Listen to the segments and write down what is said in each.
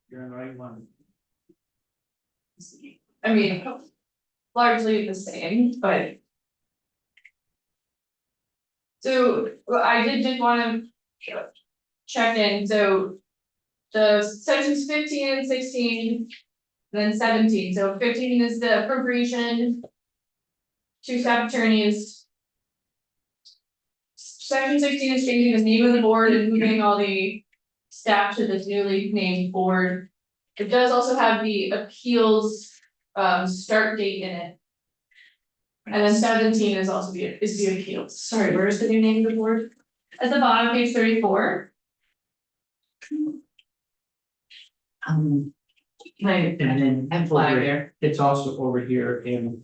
You're in the right one. I mean, largely the same, but. So, well, I did just wanna check in, so. The sections 15 and 16. Then 17, so 15 is the appropriation. Two staff attorneys. Section 16 is changing the name of the board and moving all the staff to this newly named board. It does also have the appeals start date in it. And then 17 is also the appeals. Sorry, where's the new name of the board? At the bottom, page 34. And then And flag over- there. It's also over here in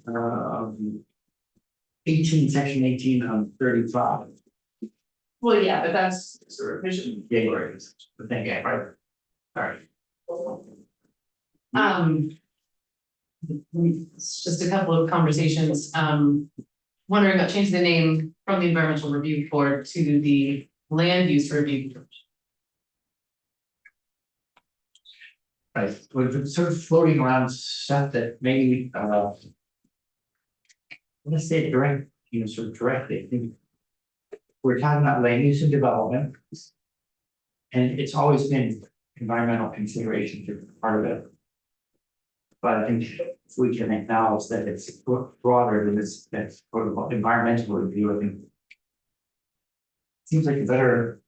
18, section 18 on 35. Well, yeah, but that's sort of revision. Yeah, right. But thank you, right. All right. It's just a couple of conversations, wondering about changing the name from the environmental review board to the land use review. Board. Right, we're sort of floating around stuff that maybe, let's say it direct, sort of directly, I think. We're talking about land use and development. And it's always been environmental considerations are part of it. But I think if we can acknowledge that it's broader than this, that's sort of environmental review, I think. Seems like a better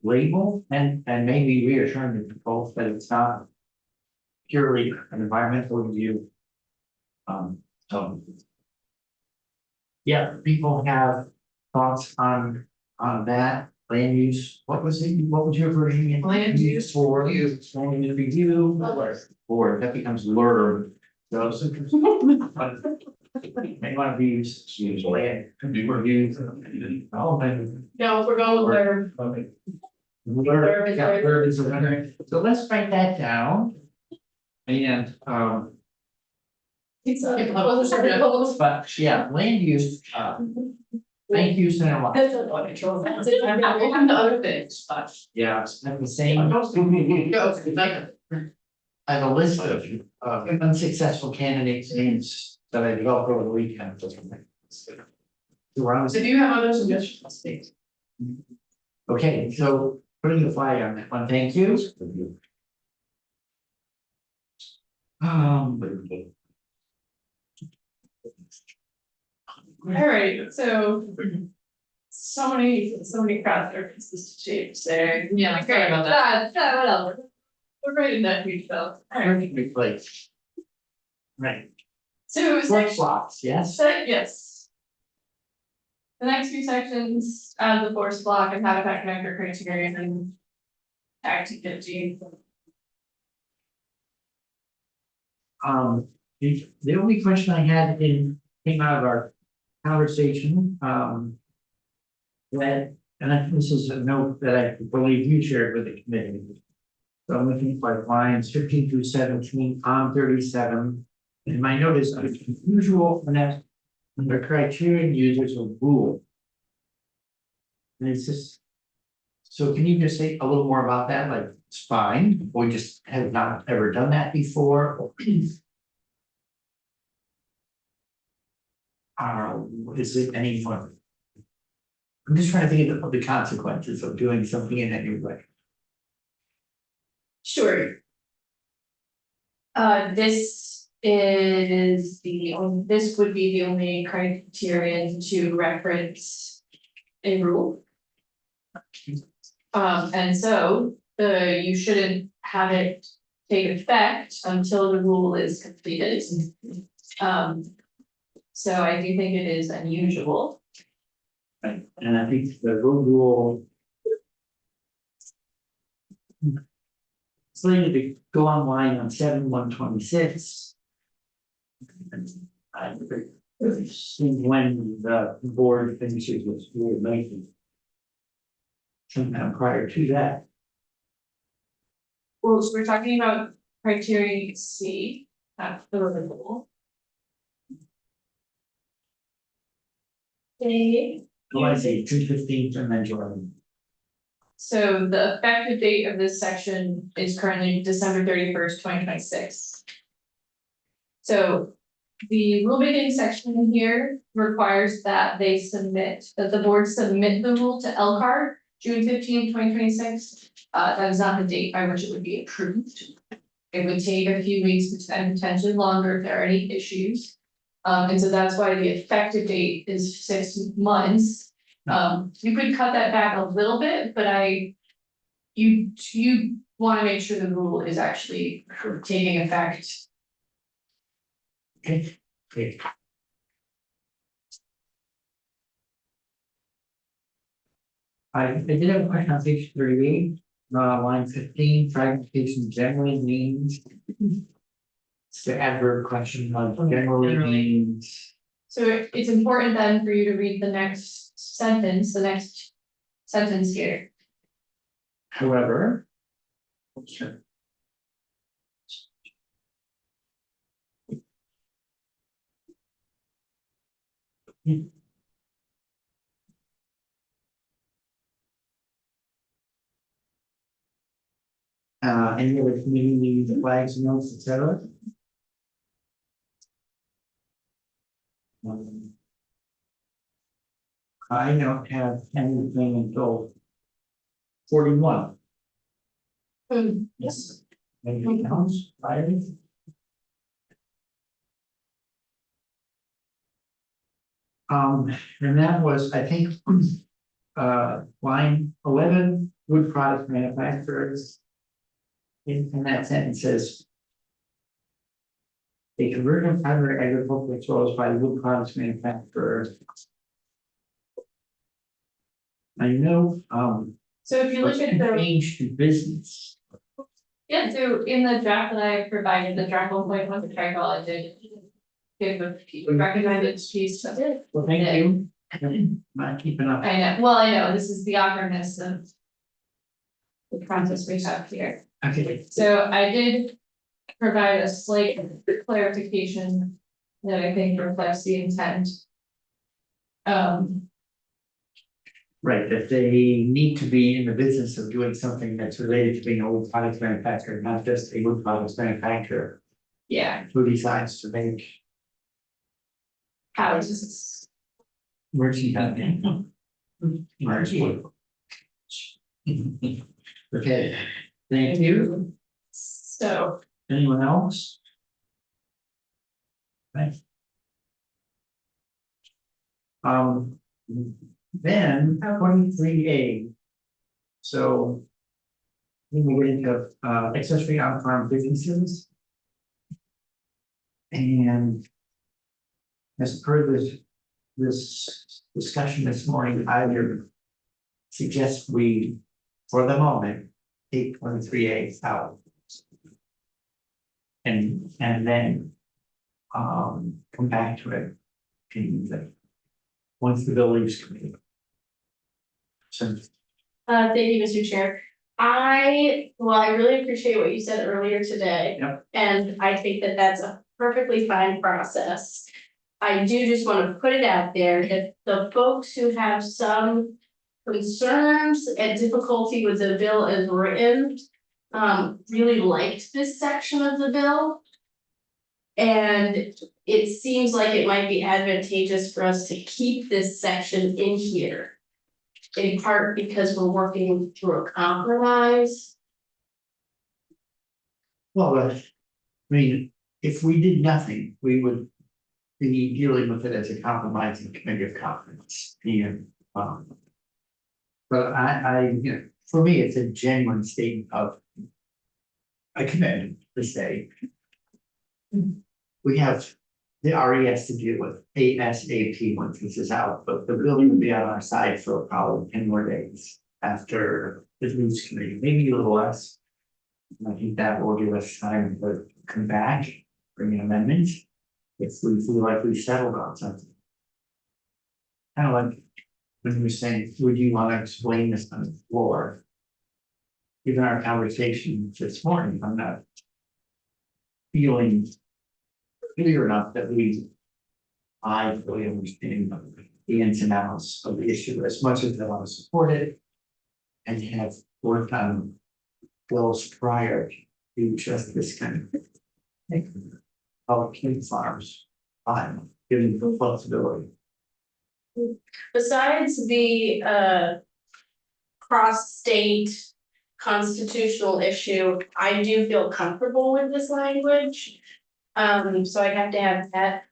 label and maybe reassuring to people that it's not purely an environmental review. So. Yeah, people have thoughts on that land use, what was your version? again? Land use for review. land use review, or that becomes LURB. So. May want to use land reviews. Oh, man. No, we're going with their. Okay. Blurb is there. Blurb is there. So let's write that down. And, but yeah, land use, land use and a lot. Welcome to other things, but. Yeah, it's not the same. I have a list of unsuccessful candidates names that I developed over the weekend. So do you have other suggestions, please? Okay, so putting the flag on that one, thank you. Alright, so. So many crowd surfaces to change there. Yeah, sorry about that. Whatever. We're right in that huge belt. Alright, Perfect place. Right, so flip flops, yes. yes. The next few sections, add the force block and habitat connector criteria and. Activity. The only question I had came out of our conversation, that, and I think this is a note that I believe you shared with the committee. So I'm looking at lines 15 through 17 on 37. And my note is unusual and that under criterion users a rule. And it's just, so can you just say a little more about that? Like, it's fine, we just have not ever done that before. Is it any fun? I'm just trying to think of the consequences of doing something in any way. Sure. This would be the only criterion to reference a rule. And so, you shouldn't have it take effect until the rule is completed. So I do think it is unusual. Right, and I think the road rule. Slated to go online on 7/1/26. I see when the board finishes its rule making. Sometime prior to that. Well, so we're talking about criteria C, that's the rule. Okay. So I say 215 and then join. So the effective date of this section is currently December 31st, 2026. So the rulemaking section here requires that the board submit the rule to LCAR, June 15th, 2026. That is not the date by which it would be approved. It would take a few weeks and potentially longer if there are any issues. And so that's why the effective date is 6 months. You could cut that back a little bit, but you wanna make sure the rule is actually taking effect. Okay, great. I did have a question on page 38, line 15, fragmentation generally means. It's the adverb question of generally means. So it's important then for you to read the next sentence here. However. Any other community flags, notes, etc. I don't have anything until 41. Yes. Anything else? Right? And that was, I think, line 11, wood product manufacturers. In that sentence says. A conversion of primary agricultural soils by wood products manufacturers. I know, So if you look at the, change to business. yeah, so in the draft that I provided, the draft 1.1 to Tricol, I did give a recommended piece of it. Well, thank you. Not keeping up. I know, this is the awkwardness of the process we have here. Okay. So I did provide a slight clarification that I think reflects the intent. Right, that they need to be in the business of doing something that's related to being a wood products manufacturer, not just a wood products manufacturer Yeah, who decides to make houses. merchandising. Okay, thank you. So, Anyone else? Thanks. Then 23A. So. Then we get into accessory on farm businesses. And. As per this discussion this morning, I would suggest we, for the moment, take 23A out. And then. Come back to it. Once the building's complete. So, Thank you, Mr. Chair. I really appreciate what you said earlier today. Yep. And I think that that's a perfectly fine process. I do just want to put it out there that the folks who have some concerns and difficulty with the bill as written, really liked this section of the bill. And it seems like it might be advantageous for us to keep this section in here. In part because we're working through a compromise. well, I mean, if we did nothing, we would be dealing with it as a compromising committee of confidence. And, but you know, for me, it's a genuine statement of a commitment to say. We have the RES to deal with ASAP once this is out, but the building will be on our side for probably 10 more days after the news committee, maybe a little less. And I think that will give us time to come back, bring in amendments, if we feel like we settled on something. Kind of like when you were saying, would you want to explain this on the floor? Given our conversation this morning, I'm not feeling clear enough that I fully understand the ins and outs of the issue as much as I want to support it. and have worked on bills prior to just this kind of thing. Public King Farms, fine, giving the flexibility. Besides the cross-state constitutional issue, I do feel comfortable with this language. So I have to have that.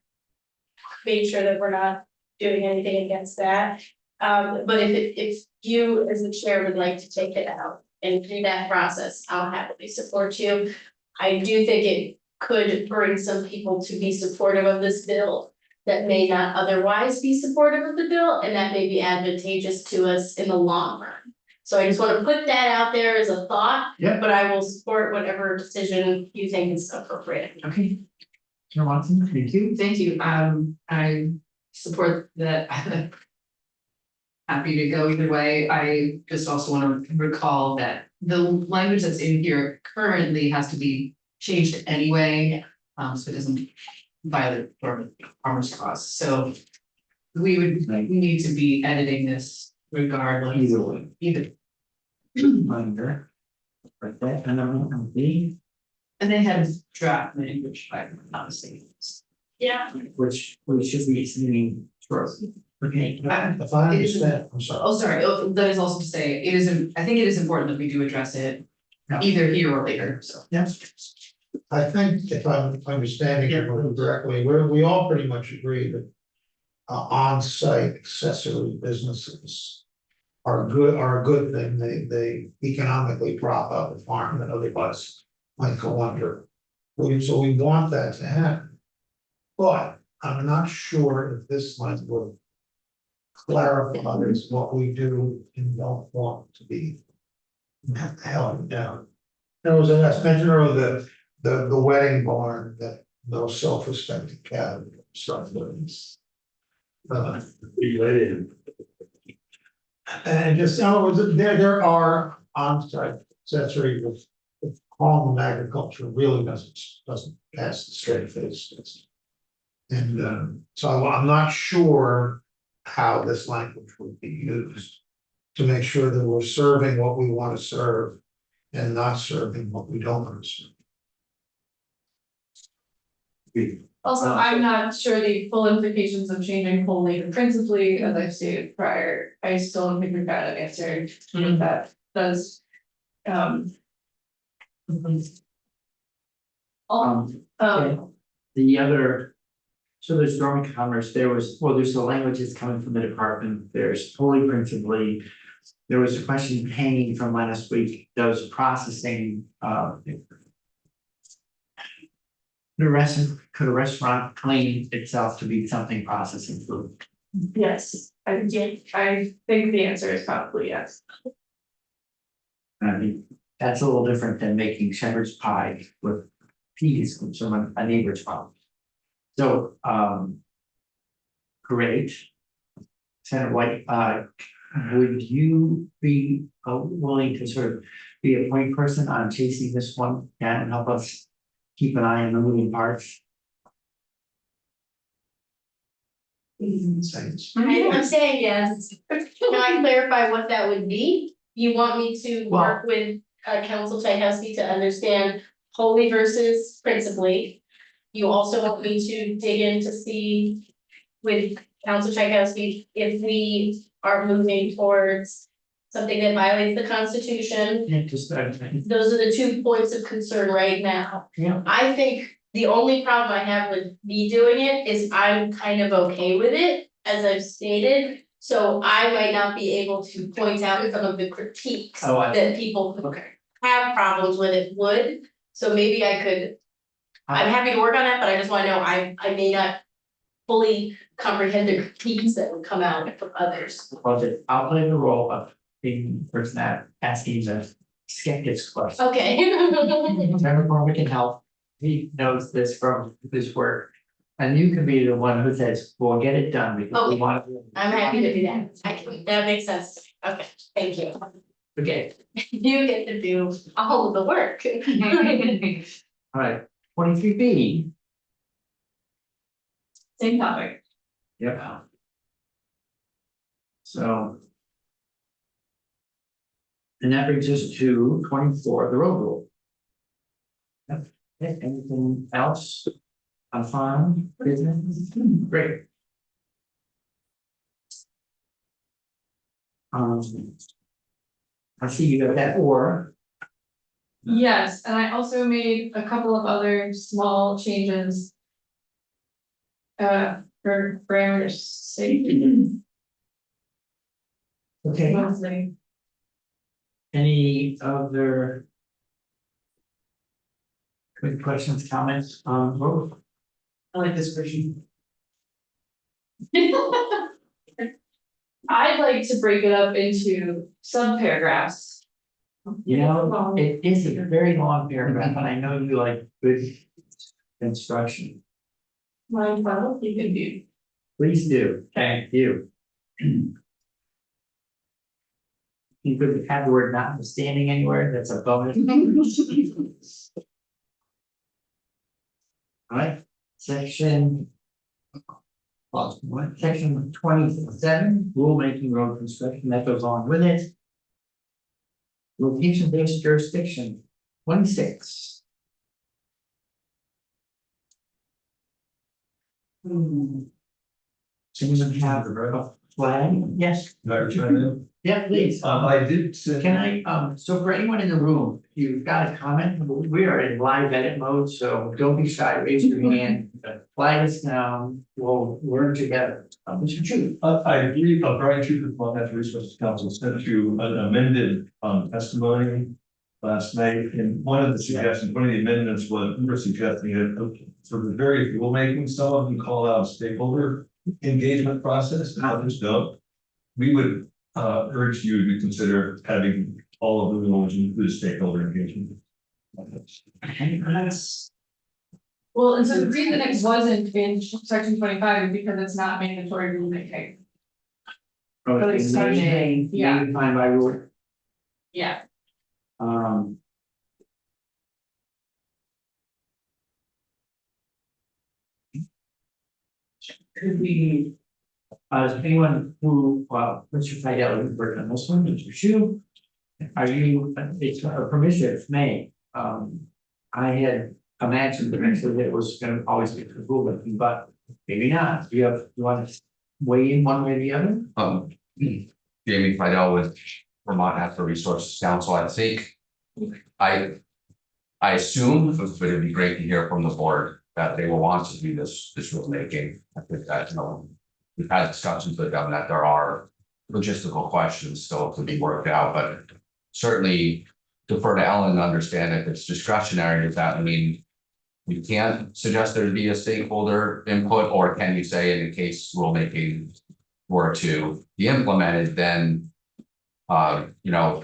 Make sure that we're not doing anything against that. But if you as the chair would like to take it out and through that process, I'll happily support you. I do think it could bring some people to be supportive of this bill that may not otherwise be supportive of the bill, and that may be advantageous to us in the long run. So I just want to put that out there as a thought. Yeah. But I will support whatever decision you think is appropriate. Okay, Chair Watson, thank you. thank you. I support that. Happy to go either way. I just also want to recall that the language that's in here currently has to be changed anyway. So it doesn't violate farmer's clause. So we need to be editing this regardless. Either way. Either, Under. Right there, and I'm B, and they had draft language, if I'm not mistaken. Yeah. which we should be seeing short. Okay. If I understand, I'm sorry. Oh, sorry, that is also to say, I think it is important that we do address it Yeah. either here or later, so. Yes. I think if I'm understanding it correctly, we all pretty much agree that on-site accessory businesses are a good thing. They economically prop up a farm that otherwise might go under. So we want that to happen. But I'm not sure if this language clarifies what we do and don't want to be held down. There was, as mentioned earlier, the wedding barn that no self-respecting cat stuff is. Related. And just, in other words, there are on-site accessory with calling them agriculture really doesn't pass the straight face test. And so I'm not sure how this language would be used to make sure that we're serving what we want to serve and not serving what we don't want to serve. Also, I'm not sure the full implications of changing wholly to principally, as I've stated prior, I still don't think we've got an answer to what that does. The other, so there's growing commerce, there's the language that's coming from the department, there's wholly principally. There was a question hanging from last week, those processing, could a restaurant claim itself to be something processing food? Yes, I think the answer is probably yes. I mean, that's a little different than making shepherd's pie with peas from someone, a neighbor's farm. So, great. Senator White, would you be willing to sort of be a point person on chasing this one down and help us keep an eye on the moving parts? I'm saying yes. Can I clarify what that would be? You want me to work with Council Tchaikovsky to understand wholly versus principally? You also want me to dig in to see with Council Tchaikovsky if we are moving towards something that violates the Constitution? Yeah, just, Those are the 2 points of concern right now. yeah, I think the only problem I have with me doing it is I'm kind of okay with it, as I've stated. So I might not be able to point out some of the critiques that people who have problems with it would. So maybe I could, I'm happy to work on that, but I just wanna know, I may not fully comprehend the critiques that would come out from others. I'll play the role of being the person that asking the skeptics question. Okay. Chairman Cormier can help, he knows this from his work. And you can be the one who says, well, get it done because we Okay. want to. I'm happy to do that. That makes sense. Okay, thank you. Okay, You get to do all of the work. all right, 23B. Same topic. Yep. So. And that brings us to 24, the road rule. Yep. Okay, anything else? On farm, business? Great. I see you got that or, Yes, and I also made a couple of other small changes. For grammar's sake. okay, Mostly. any other quick questions, comments on road? I like this version. I'd like to break it up into sub-paragraphs. You know, it is a very long paragraph, and I know you like good construction. Mind well, you can do. Please do, thank you. You could have the word notwithstanding anywhere, that's a bonus. All right, section. What, section 27, rulemaking road construction, that goes on with it. Location-based jurisdiction, 26. Anyone have a flag? Yes, yeah, please. I did send. Can I, so for anyone in the room, if you've got a comment, we are in live edit mode, so don't be shy, raise your hand. Flag us down, we'll learn together. Mr. Chu. I agree, Brian Truth with Montana Resources Council sent you an amended testimony last night, and one of the suggestions, one of the amendments was, we were suggesting that for the various rulemaking, some of them call out stakeholder engagement process, and others don't. We would urge you to consider having all of the rules include stakeholder engagement. Well, and so the reason it wasn't in section 25 is because it's not mandatory rulemaking. But it's May, yeah. defined by rule. Yeah. Could we, is anyone who, Mr. Fidel, you worked on this one, Mr. Shu? Are you, it's a permissive May, I had imagined eventually that it was gonna always be for rulemaking, but maybe not. You want to weigh in one way or the other? Jamie Fidel with Vermont Natural Resources Council, I think. I assume, but it'd be great to hear from the board that they will want to do this rulemaking. I think that, you know, we've had discussions with them that there are logistical questions still to be worked out, but certainly defer to Ellen to understand if it's discretionary. Does that mean you can't suggest there be a stakeholder input, or can you say in case rulemaking were to be implemented, then you know,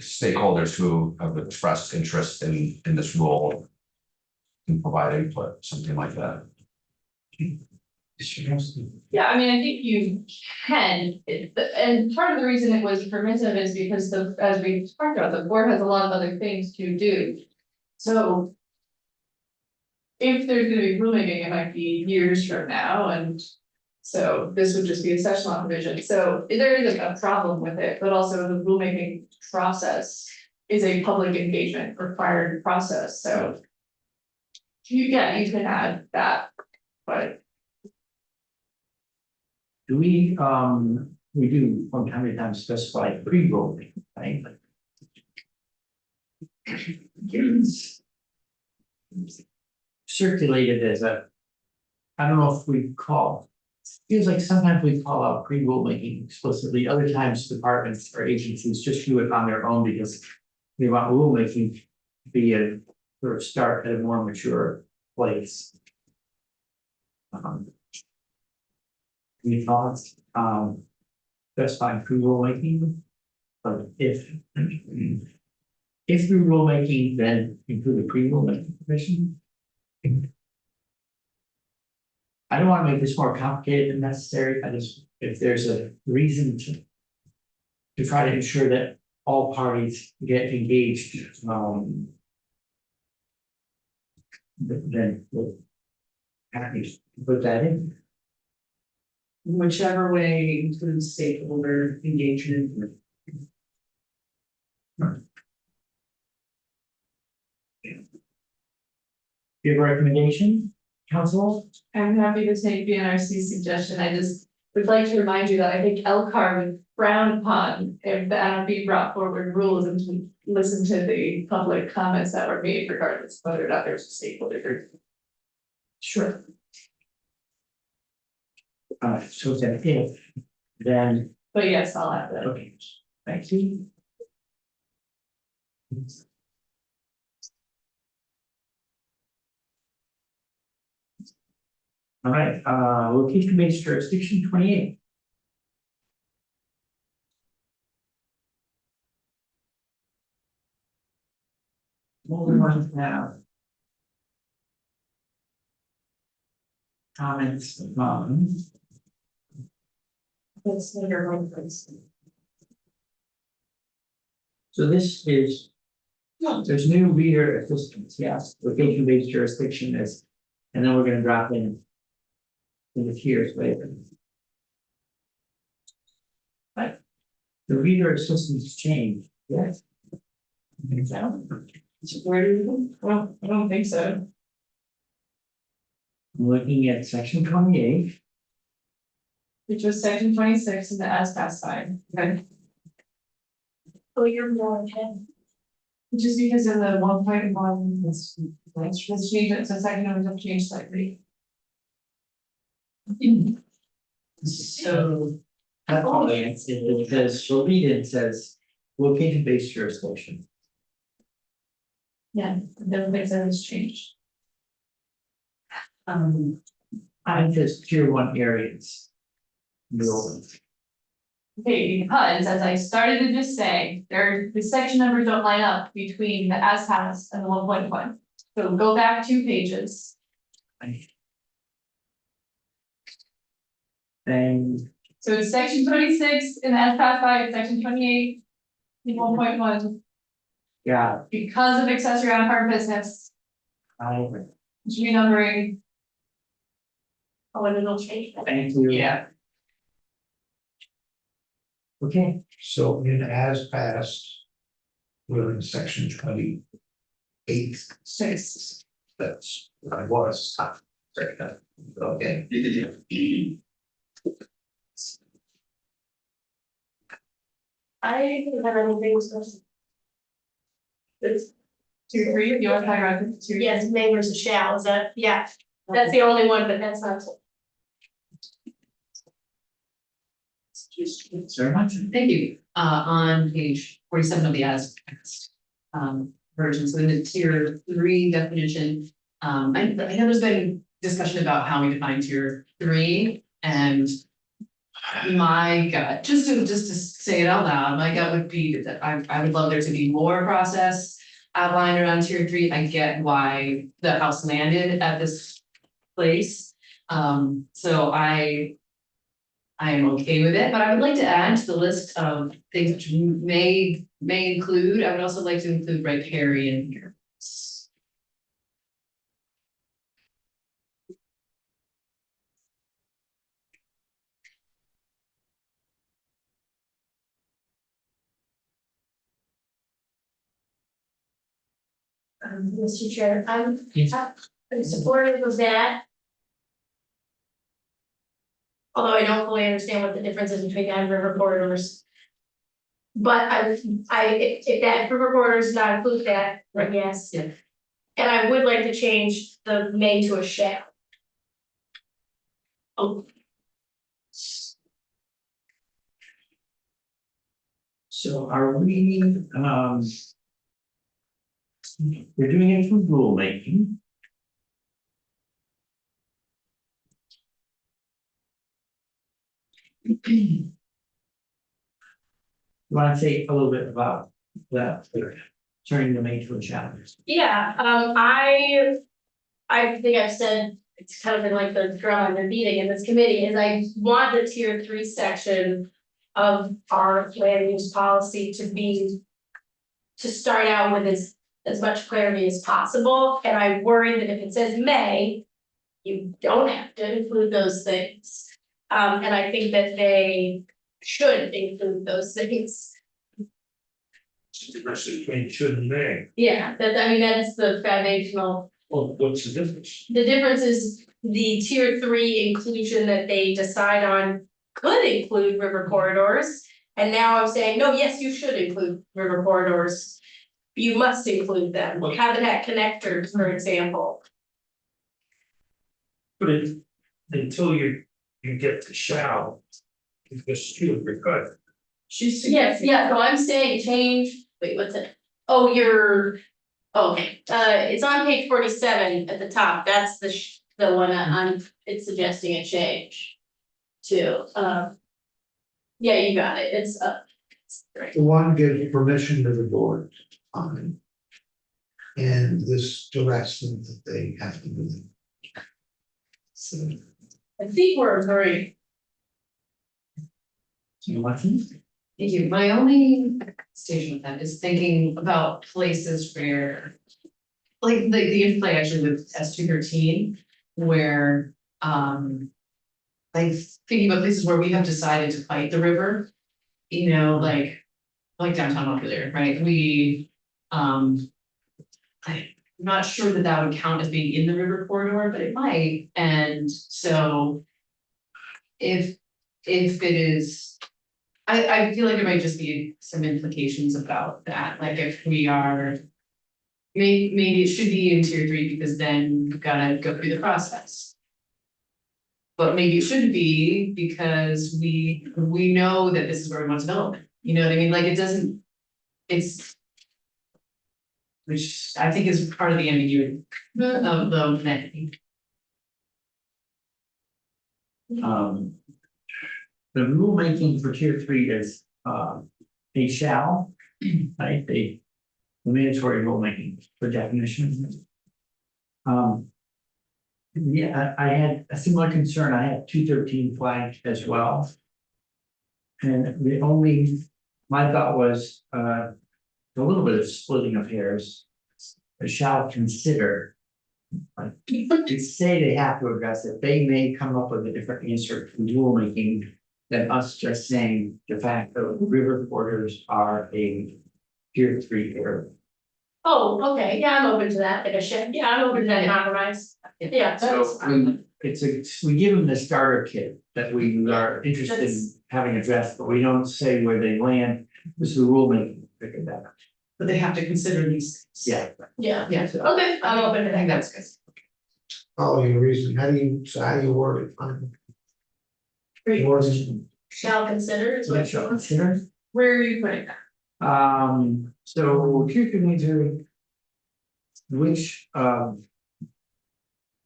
stakeholders who have expressed interest in this rule can provide input, something like that. Yeah, I mean, I think you can, and part of the reason it was permissive is because as we talked about, the board has a lot of other things to do. So if there's gonna be rulemaking, it might be years from now, and so this would just be a session law provision. So there isn't a problem with it, but also the rulemaking process is a public engagement required process, so you can add that, but Do we do from time to time specify pre-rolling, right? It's circulated as a, I don't know if we call, feels like sometimes we call out pre-rulemaking explicitly, other times departments or agencies just do it on their own because they want rulemaking to be a sort of start at a more mature place. Any thoughts, specifying pre-rulemaking? But if through rulemaking, then include a pre-rulemaking provision. I don't want to make this more complicated than necessary. I just, if there's a reason to try to ensure that all parties get engaged, then we'll happy to put that in. Whichever way includes stakeholder engagement. You have a recommendation, council? I'm happy to take BNRC's suggestion, I just would like to remind you that I think Elkhart would frown upon if the NRB brought forward rules and to listen to the public comments that were made regardless of whether or not there's a stakeholder group. Sure. So then if, then, But yes, I'll have that. okay, thank you. All right, location-based jurisdiction 28. What we want to have. Comments among. That's later on, please. So this is. There's new reader assistance, yes, location-based jurisdiction is, and then we're gonna drop in. In the tiers later. But. The reader assistance changed, yes. Think so? Well, I don't think so. I'm looking at section 28. Which was section 26 in the as-passed side, okay? Oh, you're more ahead. Just because in the 1.1, let's change it, so second numbers have changed slightly. So, That's all it says, so read it says, location-based jurisdiction. Yeah, I don't think that has changed. I just tier 1 areas. No. Okay, because as I started to just say, the section numbers don't line up between the as-passed and the 1.1. So go back 2 pages. And So it's section 26 in the as-passed side, section 28 in 1.1, yeah, because of accessory on farm business, I renumbering. Oh, and it'll change. thank you. yeah, Okay, So in as passed. We're in section 28, 6. that's what I was. Okay. I don't have anything so. It's, 2, 3, you want to talk about the 2? yes, may versus shall, is that, yeah, that's the only one, but that's not. very much. thank you. On page 47 of the as passed version, so in the tier 3 definition. I know there's been discussion about how we define tier 3 and. My gut, just to say it out loud, my gut would be that I would love there to be more process outlined around tier 3. I get why the house landed at this place. So I am okay with it, but I would like to add to the list of things which may include, I would also like to include riparian here. Mr. Chair, Yes. I'm supportive of that. Although I don't fully understand what the difference is between that and river corridors. But if that river corridors does not include that, then yes. Yeah. And I would like to change the may to a shall. Oh, So are we, we're doing it for rulemaking. You want to say a little bit about that, turning the main to a challenge? yeah, I think I've said, it's kind of been like the drum I've been beating in this committee, is I want the tier 3 section of our land use policy to start out with as much clarity as possible, and I worry that if it says may, you don't have to include those things. And I think that they should include those things. The rest between should and may. Yeah, I mean, that's the foundational. Well, what's the difference? The difference is the tier three inclusion that they decide on could include river corridors. And now I'm saying, no, yes, you should include river corridors. You must include them, habitat connectors, for example. But until you get to shall, you just still regard. Yes, yeah, so I'm saying change, wait, what's it? Oh, okay, it's on page 47 at the top, that's the one it's suggesting a change. To, yeah, you got it, it's The one gives permission to the board on it. And this directs them that they have to do it. So, I think we're agreeing. You want to? Thank you. My only station with that is thinking about places where. Like the interplay actually with S213, where like thinking about places where we have decided to fight the river. You know, like downtown Montpelier, right? I'm not sure that would count as being in the river corridor, but it might, and so. If it is. I feel like there might just be some implications about that, like if we are. Maybe it should be in tier three because then you've gotta go through the process. But maybe it shouldn't be because we know that this is where we want development, you know what I mean, like it doesn't. It's. Which I think is part of the ambiguity of the entity. The rulemaking for tier three is, a shall, right, the mandatory rulemaking for definitions. Yeah, I had a similar concern, I had 213 flagged as well. And my thought was, a little bit of splitting of hairs. Shall consider. Like, to say they have to address it, they may come up with a different answer to rulemaking than us just saying the fact that river corridors are a tier three area. Oh, okay, yeah, I'm open to that, like a shift, yeah, I'm open to that compromise, yeah, that's. We give them the starter kit that we are interested in That's- having addressed, but we don't say where they land. This is the rulemaking, figure that out. But they have to consider these. things. Yeah. Yeah, Yeah, okay, I'm open to I think that. that's good. following your reason, how do you word it? Wording. Shall consider is So what shall you consider. Where are you putting that? So tier three major. Which, I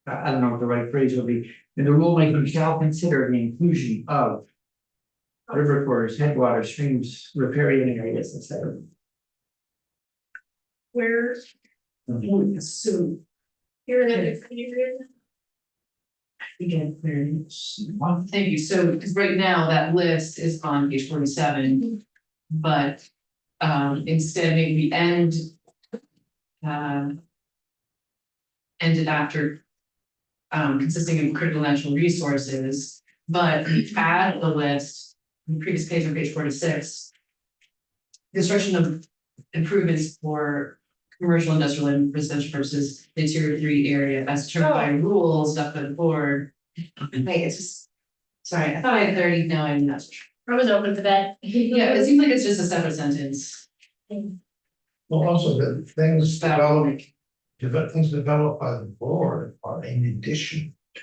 don't know what the right phrase will be, in the rulemaking shall consider the inclusion of. River corridors, headwaters, streams, riparian areas, etc. Where, So. here in it, can you read Again, thank you, so, because right now that list is on page 47, but, instead maybe we end. Ended after. Consisting of critical natural resources, but we add the list, in the previous page on page 46. Construction of improvements for commercial, industrial, and residential purposes, in tier 3 area as determined by rules adopted by the board. Wait, it's just, sorry, I thought I had 30, no, I'm not so sure. I was open to that. Yeah, it seems like it's just a separate sentence. Well, also the things developed by the board are in addition to.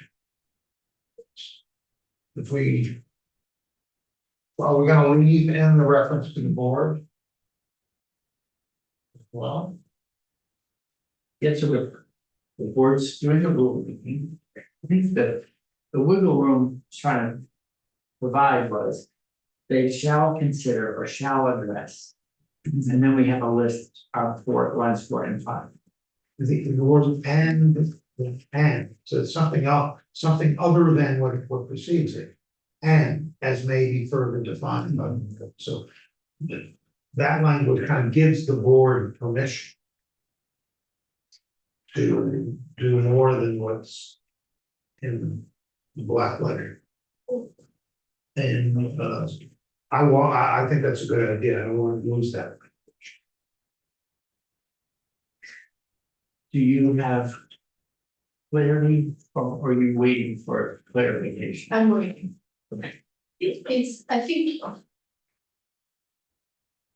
If we. Well, we're gonna leave in the reference to the board. Well, Gets a river. The board's doing the rulemaking. I think that the wiggle room it's trying to provide was. They shall consider or shall address. And then we have a list of lines 4 and 5. the word and, so it's something else, something other than what precedes it. And as may be further defined, so. That language kind of gives the board permission. To do more than what's. In the black letter. And I think that's a good idea, I don't want to lose that. do you have clarity or are you waiting for clarification? I'm waiting. It's, I think,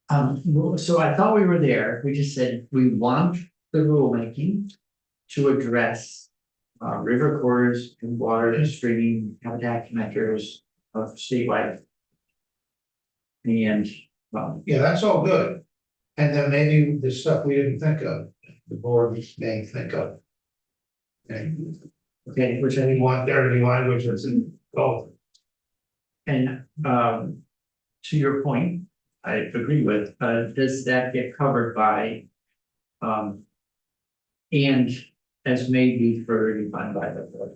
Well, so I thought we were there, we just said we want the rulemaking to address river corridors and water streaming habitat connectors of statewide. And, Yeah, that's all good. And then maybe the stuff we didn't think of, the board may think of. And okay, which I we think, want there any language that's in both. and, to your point, I agree with, does that get covered by, and as may be further defined by the board?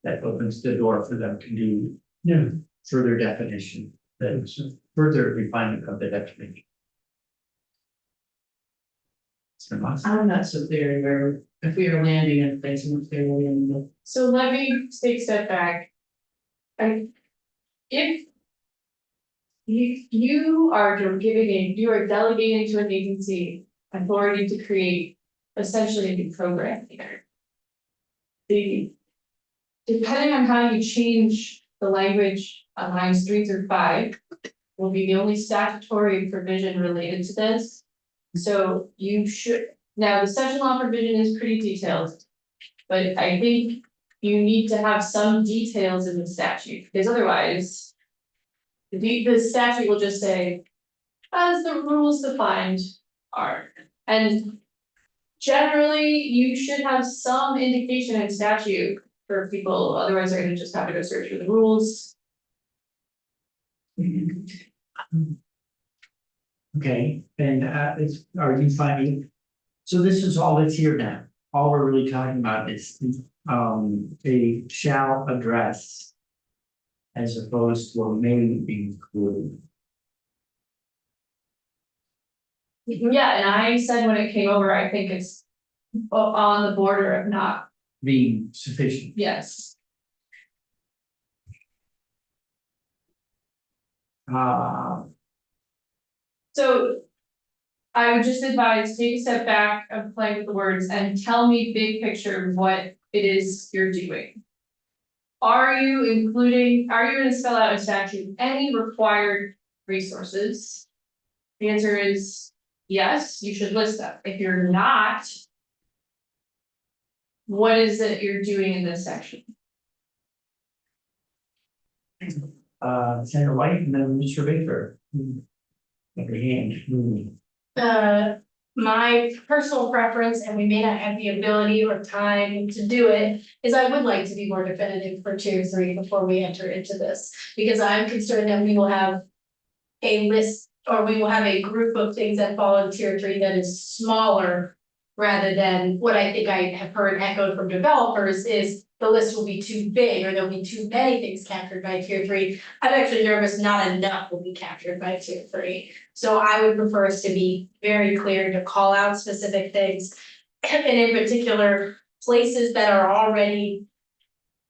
That opens the door for them to do further definition, that's further refinement of the definition. So, I'm not so clear where, if we are landing in a place in which they're landing. So let me take a step back. If you are you are delegating to an agency authority to create essentially a new program here. Depending on how you change the language on lines 3 through 5 will be the only statutory provision related to this. So you should, now the session law provision is pretty detailed. But I think you need to have some details in the statute, because otherwise. The statute will just say, as the rules defined are, and. Generally, you should have some indication in statute for people, otherwise they're gonna just have to go search for the rules. okay, and are you finding? So this is all that's here now, all we're really talking about is a shall address. As opposed to a may include. Yeah, and I said when it came over, I think it's on the border of not, Being sufficient. yes. So. I would just advise, take a step back and play with the words and tell me big picture what it is you're doing. Are you gonna spell out in statute any required resources? The answer is yes, you should list them. If you're not. What is it you're doing in this section? Senator White and then Mr. Baker. Every hand. my personal preference, and we may not have the ability or time to do it, is I would like to be more definitive for 2 or 3 before we enter into this. Because I'm concerned that we will have a list, or we will have a group of things that fall in tier 3 that is smaller. Rather than what I think I have heard echoed from developers is the list will be too big, or there'll be too many things captured by tier 3. I'm actually nervous not enough will be captured by tier 3. So I would prefer us to be very clear to call out specific things. And in particular, places that are already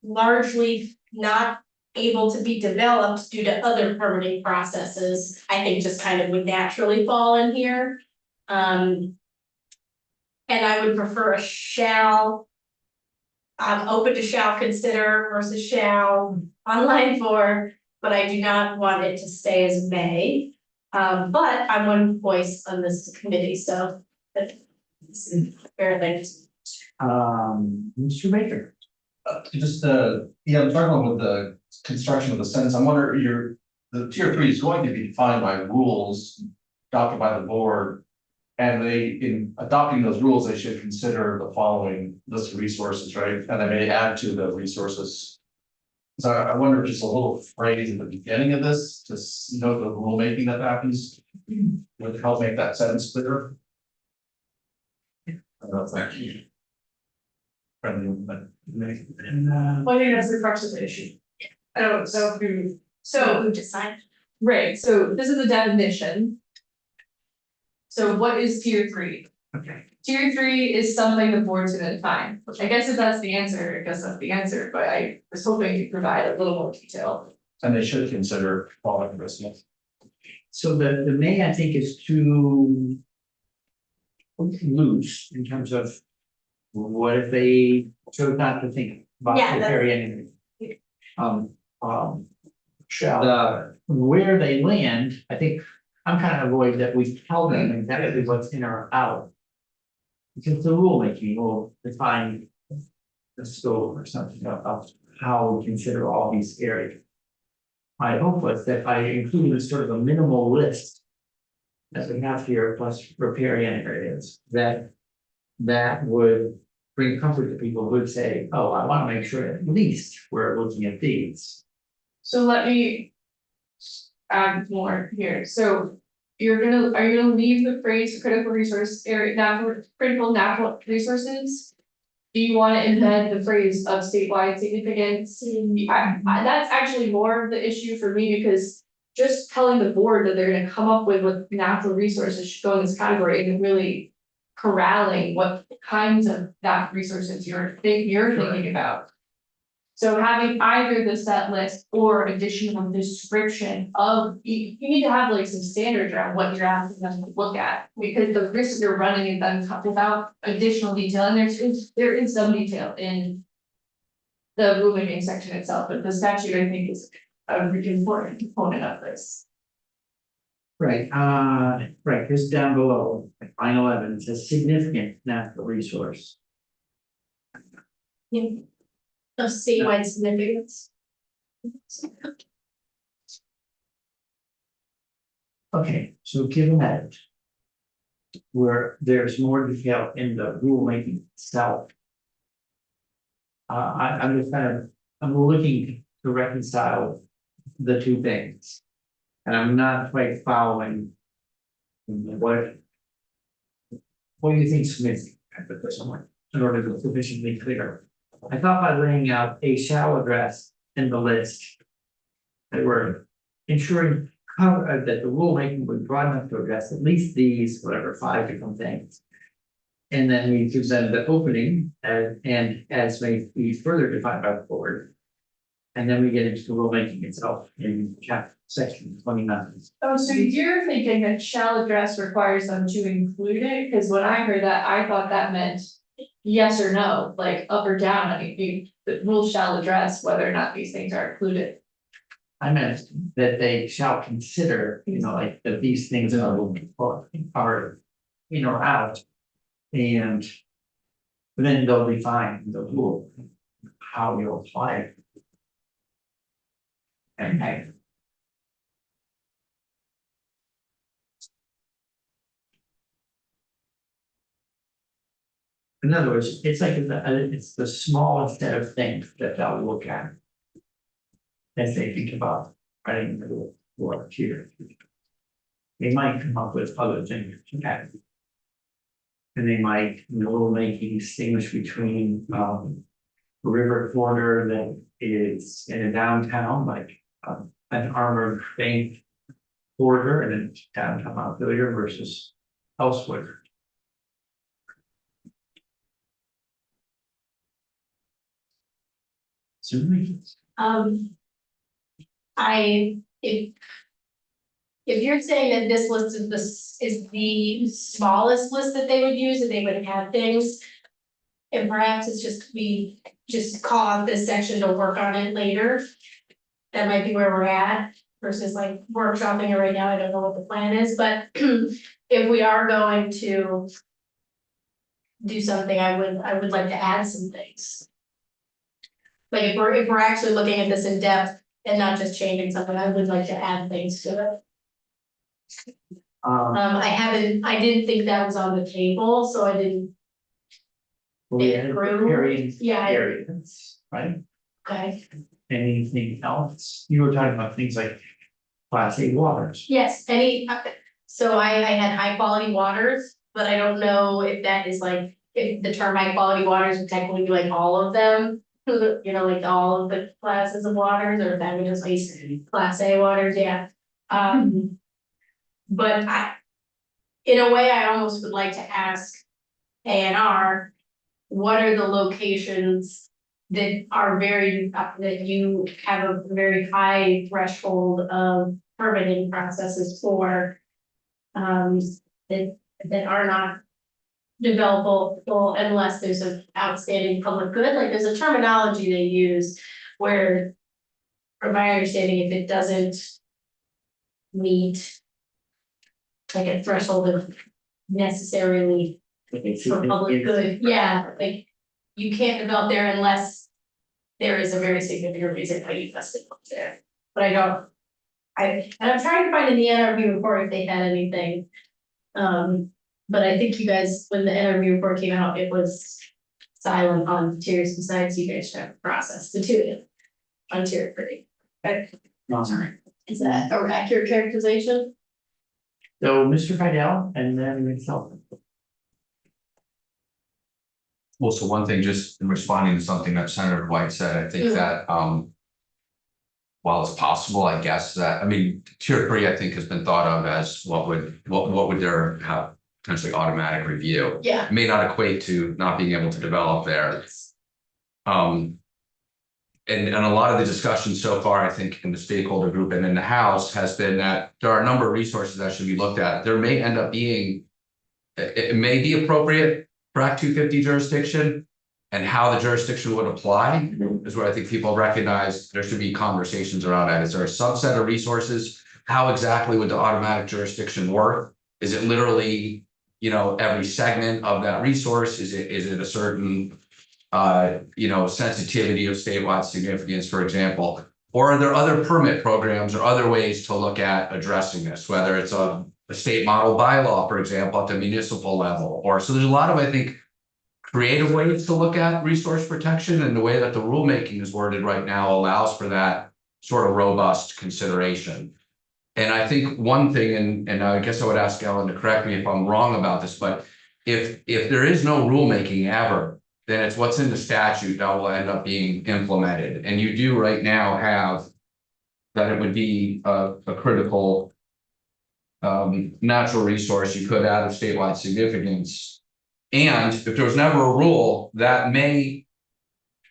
largely not able to be developed due to other permitting processes, I think just kind of would naturally fall in here. And I would prefer a shall. I'm open to shall consider versus shall on line 4, but I do not want it to stay as may. But I'm one voice on this committee, so that's fair things. Mr. Baker. Yeah, I'm struggling with the construction of the sentence. I'm wondering, the tier 3 is going to be defined by rules adopted by the board. And in adopting those rules, they should consider the following list of resources, right? And they may add to the resources. So I wonder if just a little phrase at the beginning of this, to note the rulemaking that happens, would help make that sentence clearer. I don't know if that's friendly, but. Well, I think that's the crux of the issue. So Who decide? right, so this is the definition. So what is tier 3? Okay. Tier 3 is something the board's gonna define, which I guess if that's the answer, I guess that's the answer, but I was hoping to provide a little more detail. And they should consider following this. So the may, I think, is too loose in terms of what if they chose not to think about Yeah, that's- riparian? Um, Shall, where they land, I think I'm kind of avoid that we tell them exactly what's in or out. Because the rulemaking will define the scope or something of how we consider all these areas. My hope was that I included sort of a minimal list as we have here, plus riparian areas, that would bring comfort to people who would say, oh, I want to make sure at least we're looking at these. So let me add more here, so are you gonna leave the phrase critical resource area, critical natural resources? Do you wanna embed the phrase of statewide significance? That's actually more of the issue for me, because just telling the board that they're gonna come up with what natural resources should go in this category and really corralling what kinds of that resources you're thinking about. So having either the set list or additional description of, you need to have like some standards around what you're asking them to look at. Because the risk you're running is then without additional detail, and there is some detail in the rulemaking section itself, but the statute, I think, is a really important component of this. Right, right, here's down below, line 11, it says significant natural resource. Of statewide significance. Okay, so given that. Where there's more detail in the rulemaking itself. I'm just I'm looking to reconcile the two things. And I'm not quite following. What do you think Smith, I put this somewhere, in order to be sufficiently clear? I thought by laying out a shall address in the list. That we're ensuring that the rulemaking would broad enough to address at least these, whatever, 5 different things. And then we give them the opening and as may be further defined by the board. And then we get into the rulemaking itself in section 29. Oh, so you're thinking that shall address requires them to include it, because when I heard that, I thought that meant. Yes or no, like up or down, I mean, the rules shall address whether or not these things are included. I meant that they shall consider, like that these things are in or out. And then they'll define the rule, how you apply it. Okay. In other words, it's like it's the smallest set of things that they'll look at. As they think about writing the work here. They might come up with other things to add. And they might, distinguish between a river corridor that is in a downtown, like an armored bank corridor and a downtown Montpelier versus elsewhere. Certainly. If you're saying that this list is the smallest list that they would use and they would have things. And perhaps it's just we just call out this section to work on it later. That might be where we're at versus like workshopping it right now. I don't know what the plan is, but if we are going to. Do something, I would like to add some things. Like if we're actually looking at this in depth and not just changing something, I would like to add things to it. I didn't think that was on the table, so I didn't. We had areas, Yeah. areas, right? Okay, Anything else? You were talking about things like Class A waters. yes, so I had high quality waters, but I don't know if that is like, if the term high quality waters would technically be like all of them. Like all of the classes of waters, or if that would just be Class A waters, yeah. But in a way, I almost would like to ask ANR, what are the locations that are that you have a very high threshold of permitting processes for, that are not developable unless there's an outstanding public good, like there's a terminology they use where. From my understanding, if it doesn't meet. Like a threshold of necessarily for public good, yeah, like you can't develop there unless. There is a very significant reason why you must develop there, but I don't. And I'm trying to find in the NRV report if they had anything. But I think you guys, when the NRV report came out, it was silent on tiers besides you guys have process the two on tier 3. Is that an accurate characterization? So Mr. Fidel and then myself. Well, so one thing, just in responding to something that Senator White said, I think that, while it's possible, I guess that, I mean, tier 3, I think has been thought of as what would there have potentially automatic review? Yeah. It may not equate to not being able to develop there. And a lot of the discussion so far, I think, in the stakeholder group and in the House has been that there are a number of resources that should be looked at. There may end up being, it may be appropriate for Act 250 jurisdiction, and how the jurisdiction would apply is where I think people recognize there should be conversations around that. Is there a subset of resources? How exactly would the automatic jurisdiction work? Is it literally, every segment of that resource? Is it a certain sensitivity of statewide significance, for example? Or are there other permit programs or other ways to look at addressing this, whether it's a state model bylaw, for example, at the municipal level? Or so there's a lot of, I think, creative ways to look at resource protection, and the way that the rulemaking is worded right now allows for that sort of robust consideration. And I think one thing, and I guess I would ask Ellen to correct me if I'm wrong about this, but if there is no rulemaking ever, then it's what's in the statute that will end up being implemented. And you do right now have that it would be a critical natural resource you could add of statewide significance. And if there was never a rule, that may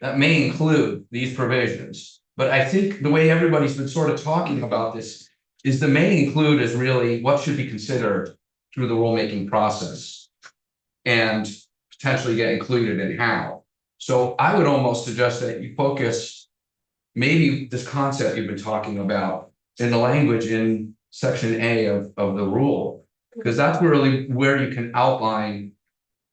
include these provisions. But I think the way everybody's been sort of talking about this is the may include is really what should be considered through the rulemaking process and potentially get included in how. So I would almost suggest that you focus maybe this concept you've been talking about in the language in section A of the rule, because that's really where you can outline.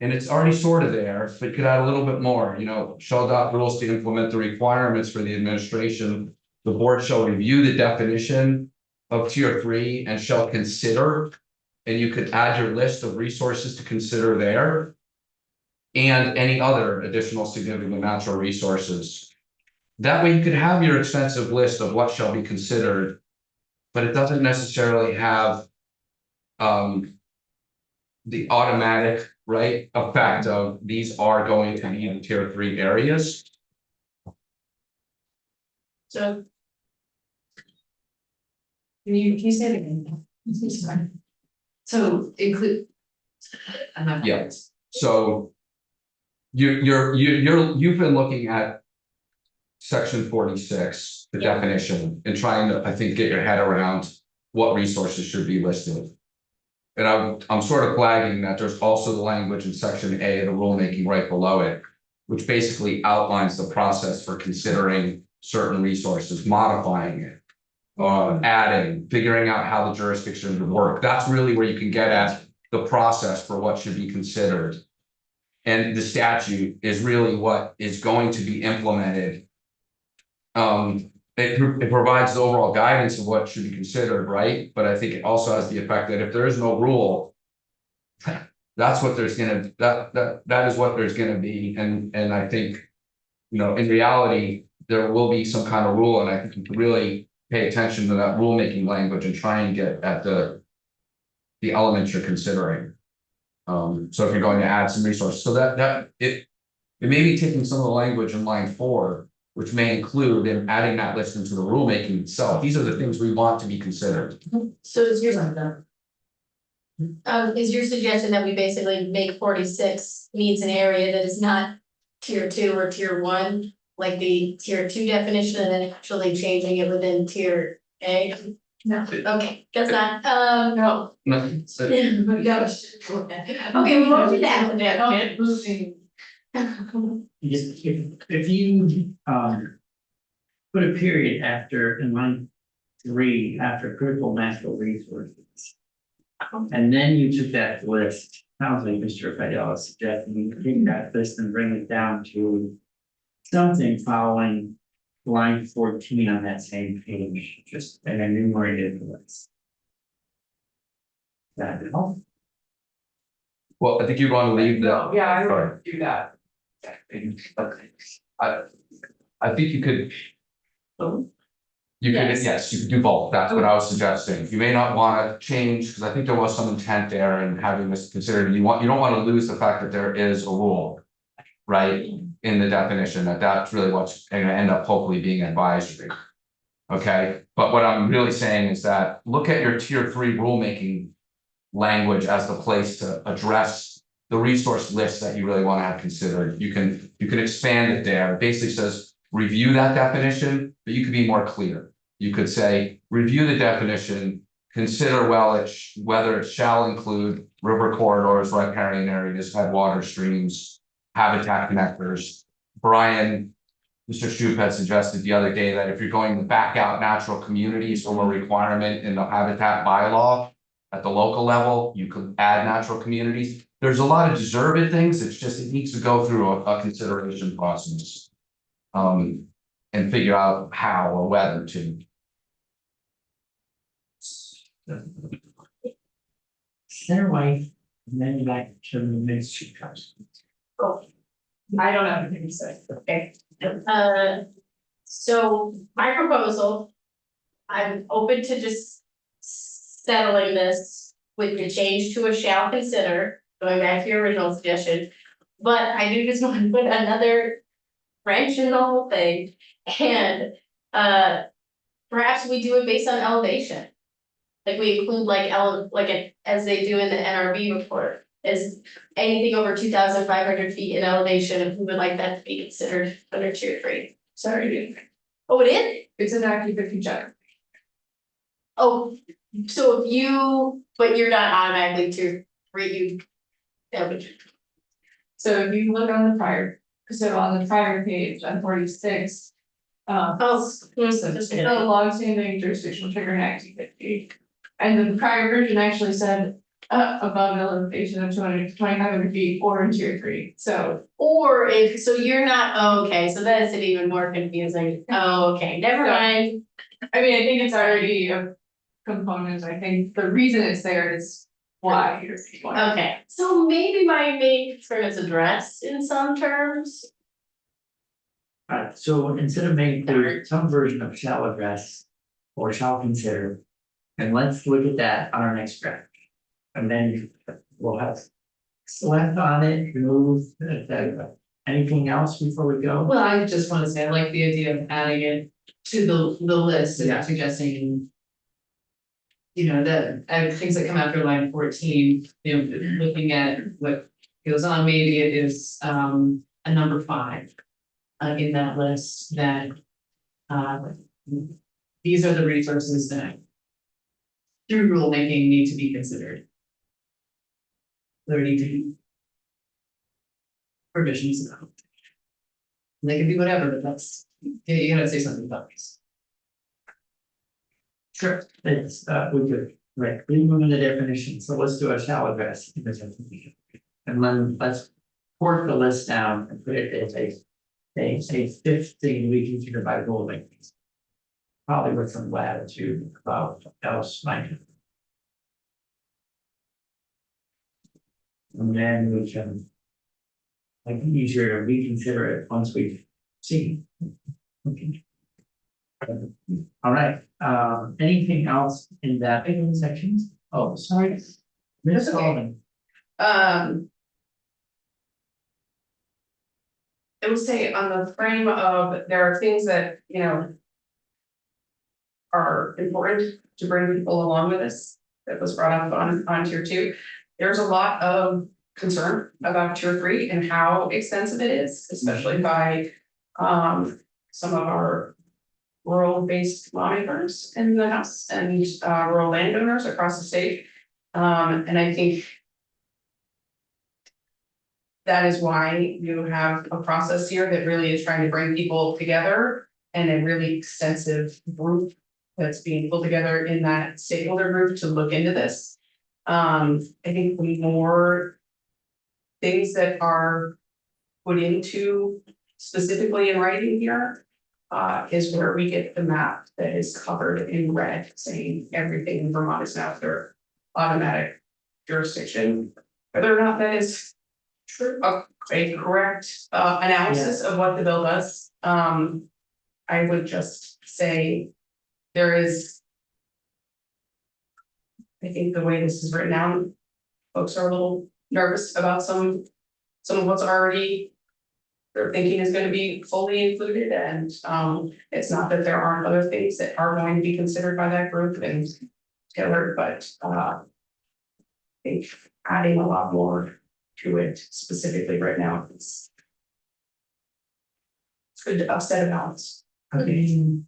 And it's already sort of there, but you could add a little bit more, shall adopt rules to implement the requirements for the administration. The board shall review the definition of tier 3 and shall consider, and you could add your list of resources to consider there. And any other additional significant natural resources. That way you could have your extensive list of what shall be considered, but it doesn't necessarily have the automatic effect of these are going to be in tier 3 areas. So. Can you say it again? So include. I'm not. Yeah. So you've been looking at section 46, the definition, and trying to, I think, get your head around what resources should be listed. And I'm sort of flagging that there's also the language in section A of the rulemaking right below it, which basically outlines the process for considering certain resources, modifying it, adding, figuring out how the jurisdiction would work. That's really where you can get at the process for what should be considered. And the statute is really what is going to be implemented. It provides the overall guidance of what should be considered, right? But I think it also has the effect that if there is no rule, that's what there's gonna that is what there's gonna be. And I think, in reality, there will be some kind of rule, and I think you can really pay attention to that rulemaking language and try and get at the elements you're considering. So if you're going to add some resources, so that it may be taking some of the language in line 4, which may include in adding that list into the rulemaking itself. These are the things we want to be considered. So is your suggestion that we basically make 46 means an area that is not tier 2 or tier 1, like the tier 2 definition, and then actually changing it within tier A? No. Okay, guess not, No. No, so okay, we won't do that. Yeah, moving. If you, put a period after, in line 3, after critical natural resources. And then you took that list, sounds like Mr. Fidel is suggesting you take that list and bring it down to something following line 14 on that same page, just an enumerated list. That help? well, I think you want to leave the. Yeah, I Sorry. would do that. I think you could. Oh. You could, Yes. yes, you could do both, that's what I was suggesting, you may not wanna change, because I think there was some intent there in having this considered, you don't wanna lose the fact that there is a rule. Right, in the definition, that's really what's gonna end up hopefully being advisory. Okay, but what I'm really saying is that, look at your tier 3 rulemaking. Language as the place to address the resource list that you really wanna have considered, you can expand it there, it basically says. Review that definition, but you could be more clear. You could say, review the definition, consider whether it shall include river corridors, riparian areas, headwater streams, habitat connectors. Brian, Mr. Shoup had suggested the other day that if you're going to back out natural communities from a requirement in the habitat bylaw. At the local level, you could add natural communities. There's a lot of deserved things, it's just, it needs to go through a consideration process. And figure out how or whether to. Center White, and then back to the ministry trust. I don't have anything to say. Okay, so my proposal. I'm open to just settling this with the change to a shall consider, going back to your original suggestion. But I do just want to put another wrench in the whole thing, and perhaps we do it based on elevation. Like we include as they do in the NRB report, is anything over 2,500 feet in elevation, we would like that to be considered under tier 3. Sorry, Oh, it is? it's an active 50 check. Oh, so but you're not automatically tier 3, you. That would. So if you look on the prior page on 46. Oh. The long-standing jurisdictional trigger in Act 250. And the prior version actually said above elevation of 2,500 feet or in tier 3, so. Or so you're not, oh, okay, so that is even more confusing. Oh, okay, never mind. I mean, I think it's already a component, I think the reason it's there is why. Okay, so maybe my main concern is addressed in some terms. So instead of making clear some version of shall address or shall consider. And let's look at that on our next draft. And then we'll have select on it, remove, anything else before we go? Well, I just wanna say, I like the idea of adding it to the list Yeah. and suggesting. You know, things that come after line 14, you know, looking at what goes on, maybe it is a number 5. In that list that these are the resources that. Through rulemaking need to be considered. There need to be. Provisions about. They can do whatever, but that's, you gotta say something about this. Sure. It's, we could, right, remove the definition, so let's do a shall address. In the definition. And then let's work the list down and put it as a 5th thing we consider by rulemaking. Probably with some latitude about what else might. And then we can. Like easier to reconsider it once we've seen. Okay. All right, anything else in that sections? Oh, sorry. Ms. That's okay. Sullivan. I would say on the frame of, there are things that, you know. Are important to bring people along with us, that was brought up on tier 2. There's a lot of concern about tier 3 and how extensive it is, especially by some of our rural-based lawmakers in the House and rural landowners across the state. And I think that is why you have a process here that really is trying to bring people together and a really extensive group that's being pulled together in that stakeholder group to look into this. I think the more things that are put into specifically in writing here is where we get the map that is covered in red, saying everything in Vermont is now their automatic jurisdiction. Whether or not that is true, a correct analysis of what the bill does. I would just say there is. I think the way this is written out, folks are a little nervous about some of what's already. They're thinking is gonna be fully included, and it's not that there aren't other things that are going to be considered by that group and tailored, but I think adding a lot more to it specifically right now, it's good to upset a balance. Okay.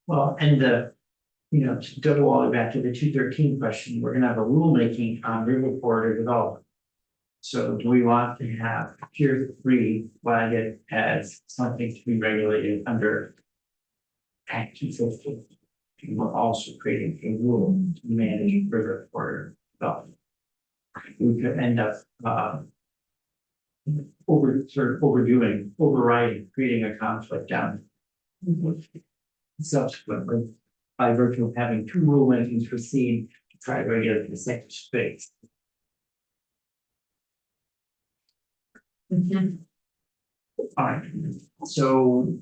Well, and to double all the way back to the 213 question, we're gonna have a rulemaking on river corridor development. So do we want to have tier 3 flag it as something to be regulated under Act 250? And we're also creating a rule to manage river corridor development. We could end up overriding, creating a conflict down subsequently by virtue of having 2 rulemakings proceed to try to regulate the sector space. Alright, so.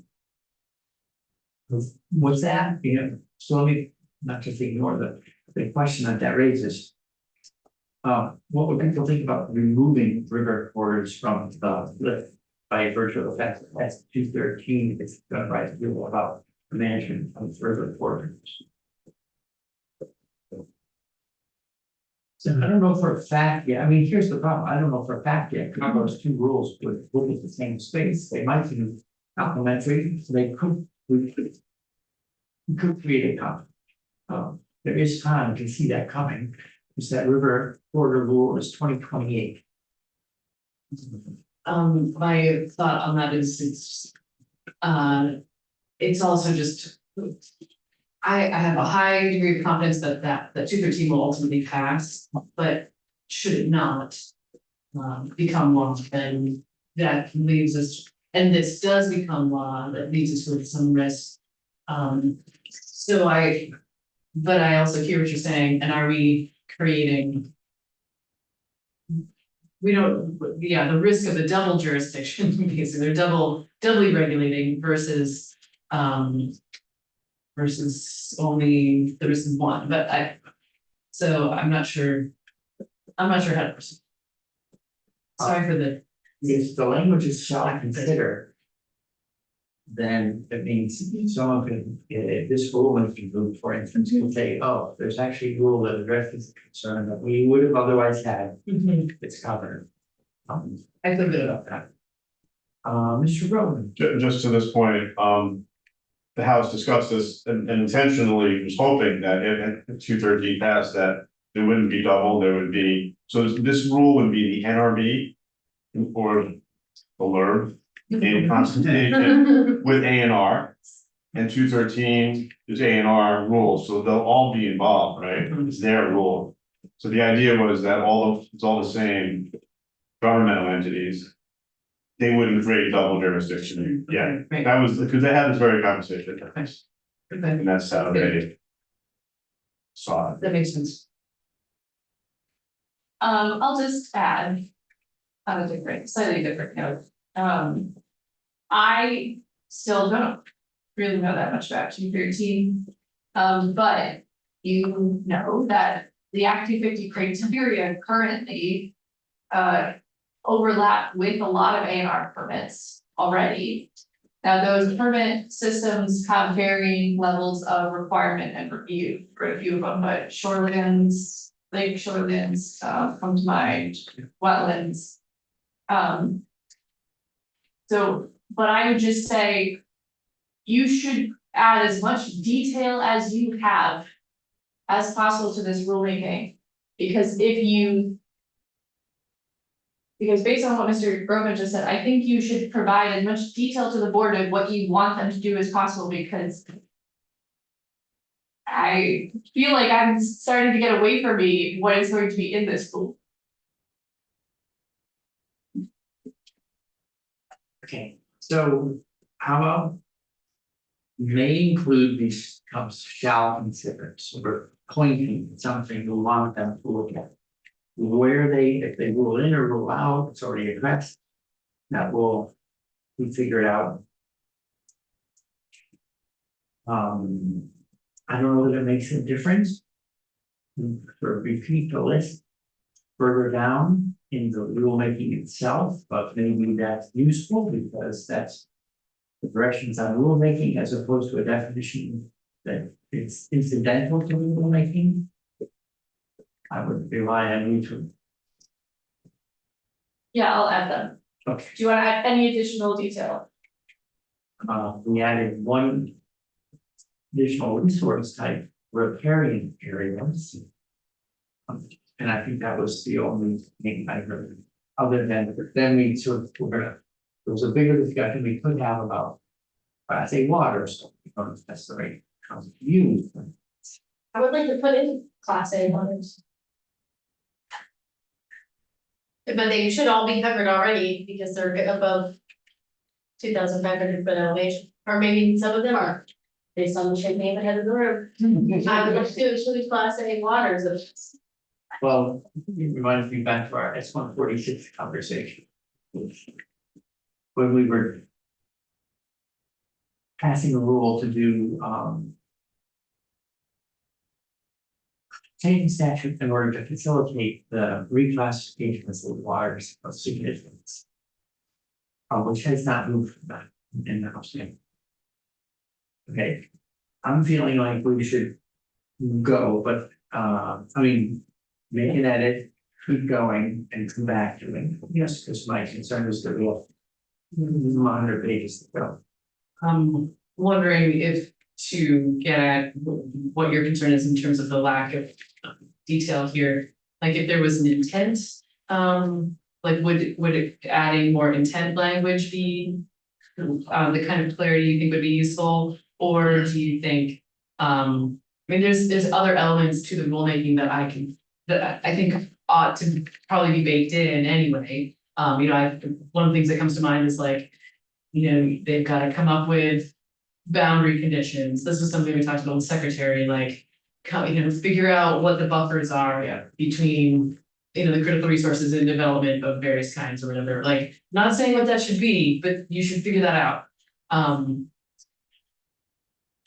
What's that? So let me not just ignore the question that raises. What would people think about removing river corridors from the list by virtue of the fact that that's 213 is going to write a rule about the management of river corridors? So I don't know for a fact yet. I mean, here's the problem. I don't know for a fact yet how those 2 rules would look at the same space. They might be complementary, so we could create a conflict. There is time to see that coming. Is that river corridor rule is 2028. My thought on that is it's also just. I have a high degree of confidence that 213 will ultimately pass, but should it not become law, then that leaves us, and this does become law, that leaves us with some risk. But I also hear what you're saying, and are we creating? We don't, the risk of the double jurisdiction, basically, they're doubly regulating versus only the risk of one, but I'm not sure how to proceed. Sorry for the. If the language is shall consider, then it means someone can, if this rulemaking group, for instance, can say, oh, there's actually a rule that addresses the concern that we would have otherwise had. It's covered. I feel good about that. Mr. Rowan. Just to this point, the House discussed this and intentionally was hoping that if 213 passed, that there wouldn't be double, there would be, so this rule would be the NRB or the LURB in consultation with A&R, and 213 is A&R rules, so they'll all be involved, right? It's their rule. So the idea was that it's all the same governmental entities. They wouldn't create double jurisdiction. Yeah, Right. that was because they had this very conversation. Okay. And that's how they saw it. That makes sense. I'll just add on a slightly different note. I still don't really know that much about 213. But you know that the Act 250 criteria currently overlap with a lot of A&R permits already. Now, those permit systems have varying levels of requirement and review for a few of them, but shorelands, lake shorelands, come to mind, wetlands. So, but I would just say, you should add as much detail as you have as possible to this rulemaking, because because based on what Mr. Groveman just said, I think you should provide as much detail to the board of what you want them to do as possible, because I feel like I'm starting to get away from me what is going to be in this rule. Okay, so how about? May include these shall consider, so we're pointing at something we want them to look at. Where if they rule in or rule out, it's already addressed. That will be figured out. I don't know that it makes a difference. For repeat the list further down in the rulemaking itself, but maybe that's useful because that's the directions on rulemaking as opposed to a definition that it's incidental to rulemaking. I would rely on you to. Yeah, I'll add them. Okay. Do you want to add any additional detail? We added one additional resource type, riparian areas. And I think that was the only thing I heard. Other than, then we sort of, there was a bigger discussion we could have about, I say water, so we don't necessarily use. I would like to put in class A waters. But they should all be covered already because they're above 2,500 foot elevation, or maybe some of them are. Based on the shape name ahead of the room. I would like to include class A waters of this. Well, it reminds me back to our S-146 conversation. When we were passing a rule to do, changing statute in order to facilitate the reclassification of the waters of significance. Which has not moved from that in the House. Okay, I'm feeling like we should go, but, I mean, make an edit, keep going and come back to it. Yes, because my concern is that we have 100 pages to go. I'm wondering if to get at what your concern is in terms of the lack of detail here, like if there was an intent, like would it adding more intent language be the kind of clarity you think would be useful? Or do you think, I mean, there's other elements to the rulemaking that I think ought to probably be baked in anyway. You know, one of the things that comes to mind is like, you know, they've got to come up with boundary conditions. This is something we talked about with the secretary, like, you know, figure out what the buffers are between, you know, the critical resources and development of various kinds or whatever. Like, not saying what that should be, but you should figure that out.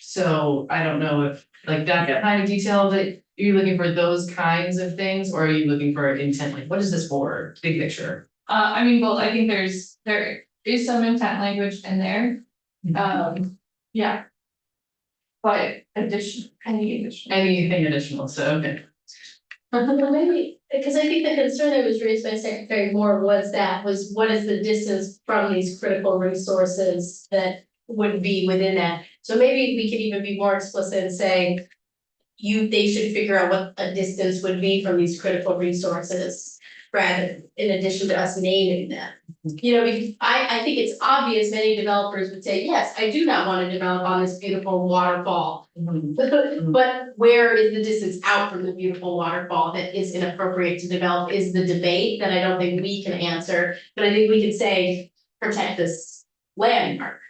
So I don't know if like that kind of detail that you're looking for those kinds of things, or are you looking for intent? Like, what is this for? Big picture. I mean, well, I think there is some intent language in there. Yeah. But anything additional, so okay. Maybe, because I think the concern that was raised by Secretary Moore was what is the distance from these critical resources that would be within that? So maybe we could even be more explicit and say, they should figure out what a distance would be from these critical resources, rather, in addition to us naming them. You know, because I think it's obvious many developers would say, yes, I do not want to develop on this beautiful waterfall. But where is the distance out from the beautiful waterfall that is inappropriate to develop is the debate that I don't think we can answer, but I think we can say, protect this landmark.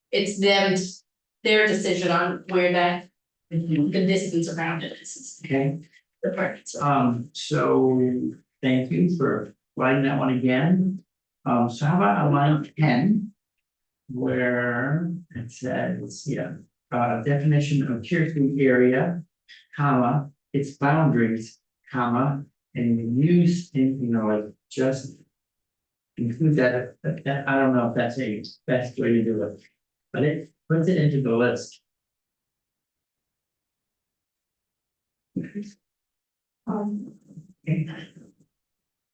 It's their decision on where that, the distance around it is. Okay, The part, so thank you for writing that one again. So how about on line 10, where it says, definition of tier 3 area, comma, its boundaries, comma, and use in, you know, like just include that, I don't know if that's a best way to do it, but it puts it into the list.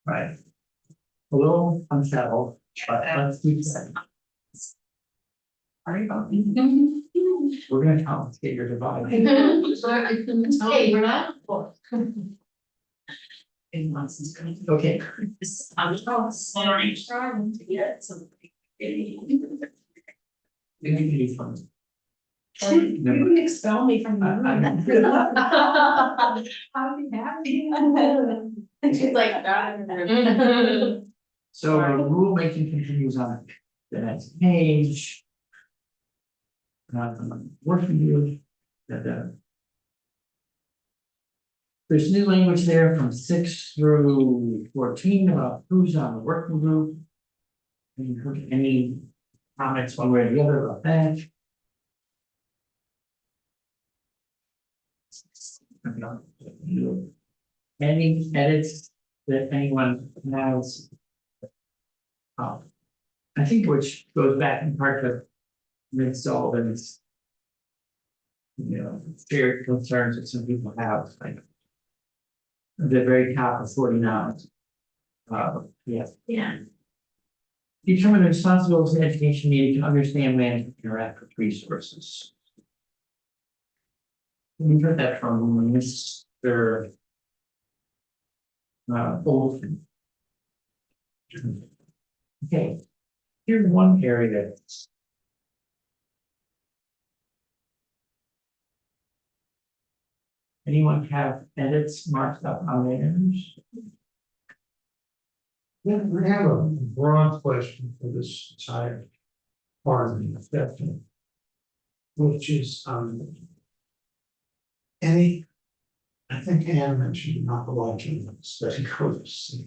Right. A little unsettled, but let's keep that. Sorry about me. We're gonna complicate your divide. Hey, we're not. In nonsense. Okay, I'm sorry, trying to get something. we can do fun. You didn't expel me from the room. I'll be happy. She's like, So rulemaking continues on the next page. Working group, there's new language there from 6 through 14 about who's on the working group. Have you heard any comments one way or the other about that? Any edits that anyone has? I think which goes back in part to Ms. Sullivan's, shared concerns that some people have, like the very top of 49. Yeah. Yeah. Determine the responsibilities of education needed to understand, manage, and interact with resources. We heard that from Mr. Olson. Okay, here's one area. Anyone have edits marked up on theirs? Yeah, I have a broad question for this entire part of the discussion. Which is, I think Anne mentioned not watching study groups.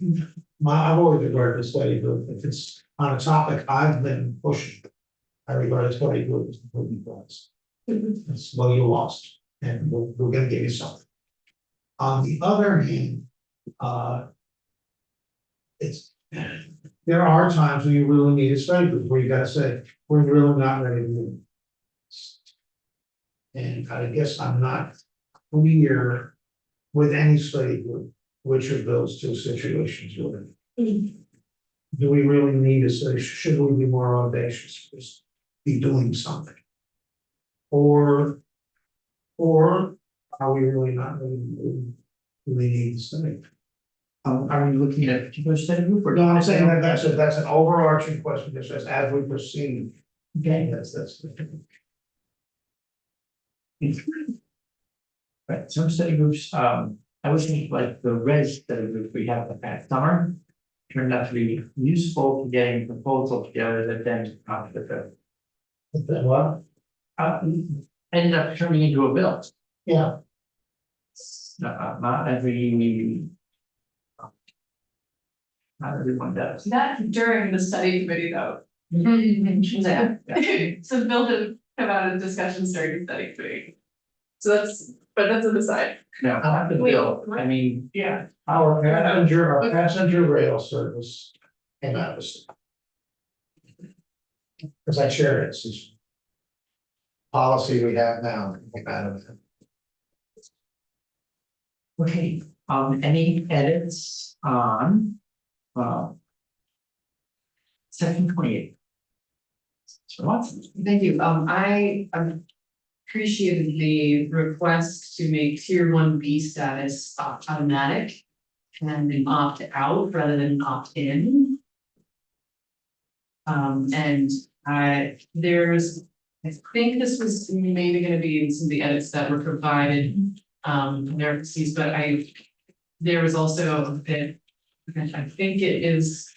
I've always regarded the study group, if it's on a topic I've been pushing. I regard a study group as the moving prize. It's, well, you lost, and we're gonna give you something. On the other hand, there are times when you really need a study group, where you gotta say, we're really not ready to move. And I guess I'm not clear with any study group, which of those two situations we're in. Do we really need a study? Should we be more audacious, just be doing something? Or are we really not really need to study? Are we looking at a particular study group or? No, I'm saying that that's an overarching question, that says as we proceed. Okay. That's. Right, some study groups, I would think like the res study group we have the past summer. Turned out to be useful to getting a proposal together that then What? ended up turning into a bill. Yeah, Not every. Not everyone does. Not during the study committee though. Yeah. So Bill did come out of discussions during the study committee. So that's an aside. No, not the bill, I mean, Yeah. our passenger rail service came out of this. Because I share it, it's this policy we have now, came out of it. okay, any edits on? Section 28. So what's, Thank you. I appreciated the request to make tier 1B status automatic. And then opt out rather than opt in. And I think this was maybe gonna be in some of the edits that were provided, there, but there was also a bit, I think it is.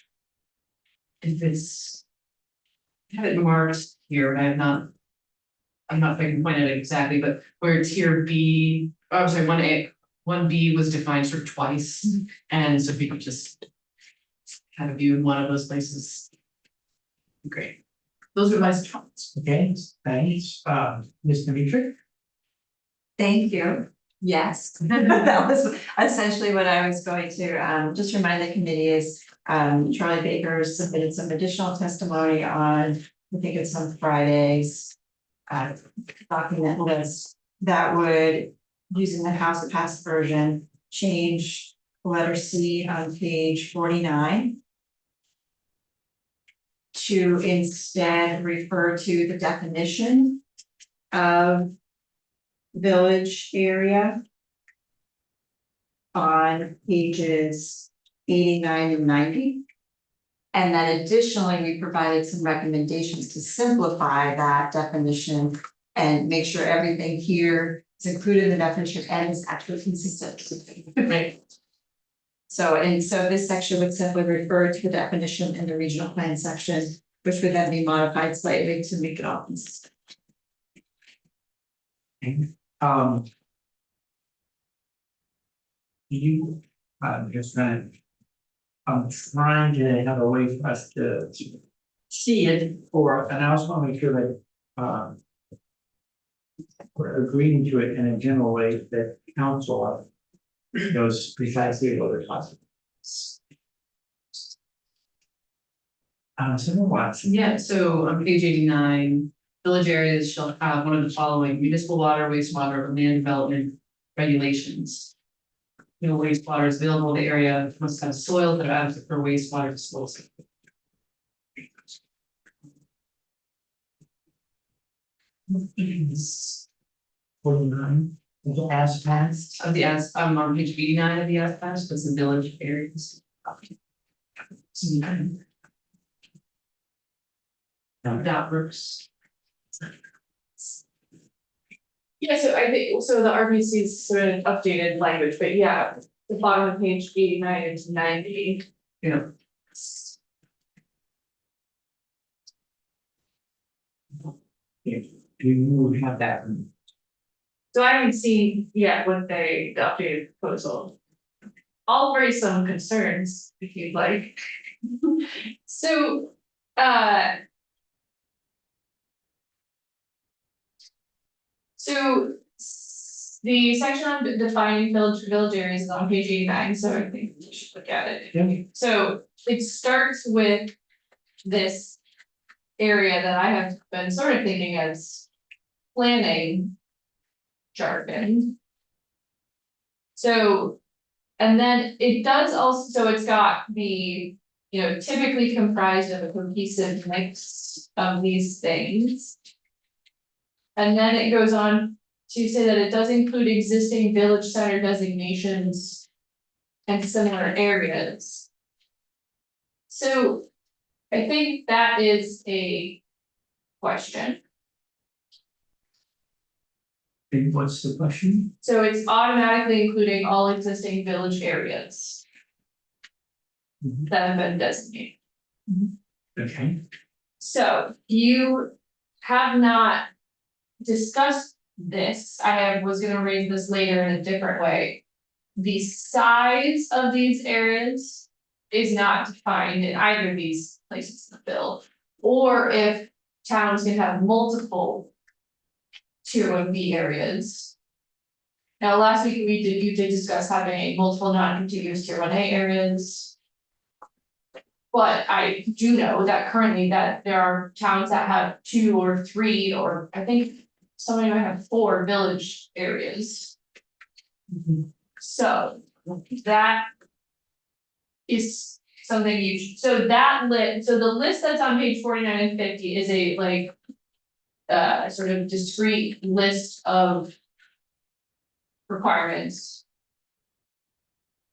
If it's. I have it marked here, but I'm not if I can point it exactly, but where tier B, I'm sorry, 1A, 1B was defined sort of twice. And so if we could just have a view in one of those places. Great. Those are my comments. okay, thanks, Ms. Dimitri? Thank you. Yes, that was essentially what I was going to just remind the committee is Charlie Baker submitted some additional testimony on, I think it's on Fridays. Document list that would, using the House passed version, change letter C on page 49. to instead refer to the definition of village area on pages 89 and 90. And then additionally, we provided some recommendations to simplify that definition and make sure everything here is included in the definition and is actually consistent. Right. So this section would simply refer to the definition in the regional plan section, which would then be modified slightly to make it all consistent. You, just trying. I'm trying to have a way for us to see it, and I also want to make sure that, we're agreeing to it in a general way that council knows precisely what we're talking. Senator Watson. Yeah, so on page 89, village areas shall have one of the following: municipal water, wastewater, or land development regulations. No wastewater is available in the area, must have soil that are adequate for wastewater disposal. 49, as passed. Of the as, I'm on page 89 of the as passed, that's the village areas. That works. Yeah, so I think, so the RBC is sort of updated language, but yeah, the bottom of page 89 to 90. Yeah. Do you have that? So I haven't seen yet what the updated proposal. I'll raise some concerns if you'd like. So, the section on defining village areas is on page 89, so I think we should look at it. Yeah. So it starts with this area that I have been sort of thinking as planning jargon. So, and then it does also, so it's got the, typically comprised of a cohesive mix of these things. And then it goes on to say that it does include existing village center designations and similar areas. So I think that is a question. And what's the question? So it's automatically including all existing village areas that have been designated. Okay. So you have not discussed this. Was gonna raise this later in a different way. The size of these areas is not defined in either of these places in the bill. Or if towns can have multiple tier 1B areas. Now, last week you did discuss having multiple non-contiguous tier 1A areas. But I do know that currently that there are towns that have 2 or 3, or I think somebody might have 4 village areas. So that is something so the list that's on page 49 and 50 is a sort of discrete list of requirements.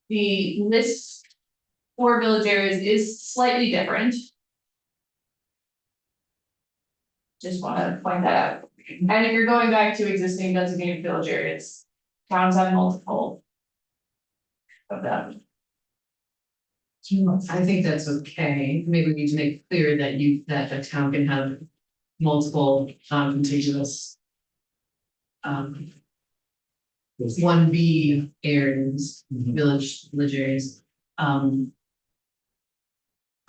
The list for village areas is slightly different. Just want to point that out. And if you're going back to existing designated village areas, towns have multiple of them. I think that's okay. Maybe we need to make clear that a town can have multiple non-contiguous 1B areas, village areas.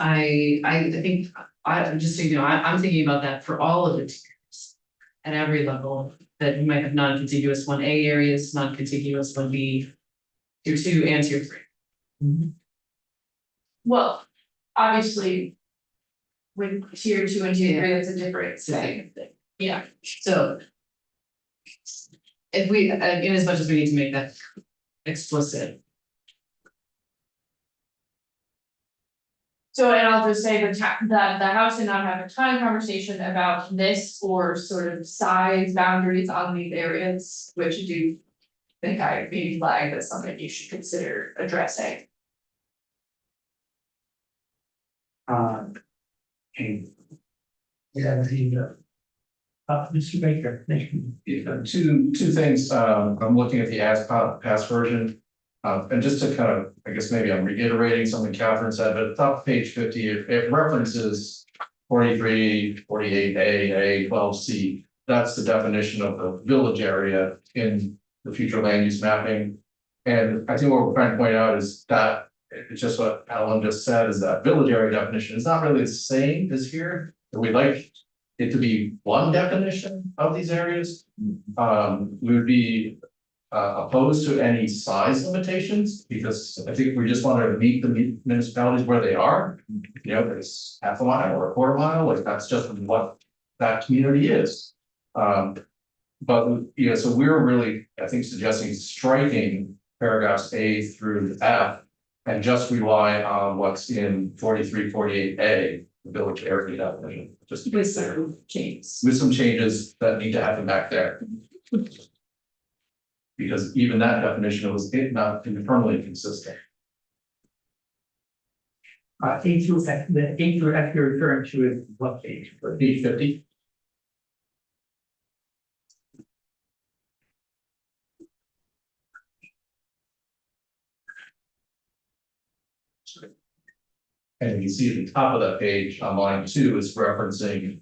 I think, just so you know, I'm thinking about that for all of the tiers at every level, that you might have non-contiguous 1A areas, non-contiguous 1B, tier 2 and tier 3. Well, obviously. With tier 2 and tier 3, that's a different thing. Yeah, So. If we, in as much as we need to make that explicit. So, and I'll just say the House did not have a ton of conversation about this or sort of size boundaries on these areas, which I do think I maybe flagged as something you should consider addressing. Okay, Yeah, Mr. Baker, thank you. Two things, I'm looking at the past version. And just to kind of, I guess maybe I'm reiterating something Catherine said, but at the top of page 50, it references 43, 48, A, 12C. That's the definition of the village area in the future land use mapping. And I think what we're trying to point out is that it's just what Alan just said, is that village area definition is not really the same as here. We'd like it to be one definition of these areas. We would be opposed to any size limitations, because I think we just want to meet the municipalities where they are. You know, it's half a mile or a quarter mile, like that's just what that community is. But, you know, so we're really, I think, suggesting striking paragraphs A through F and just rely on what's in 43, 48A, the village area definition, just to be With clear. some changes. With some changes that need to happen back there. Because even that definition was not firmly consistent. A through F, the A through F you're referring to is what page? Page 50. And you see at the top of that page on line 2 is referencing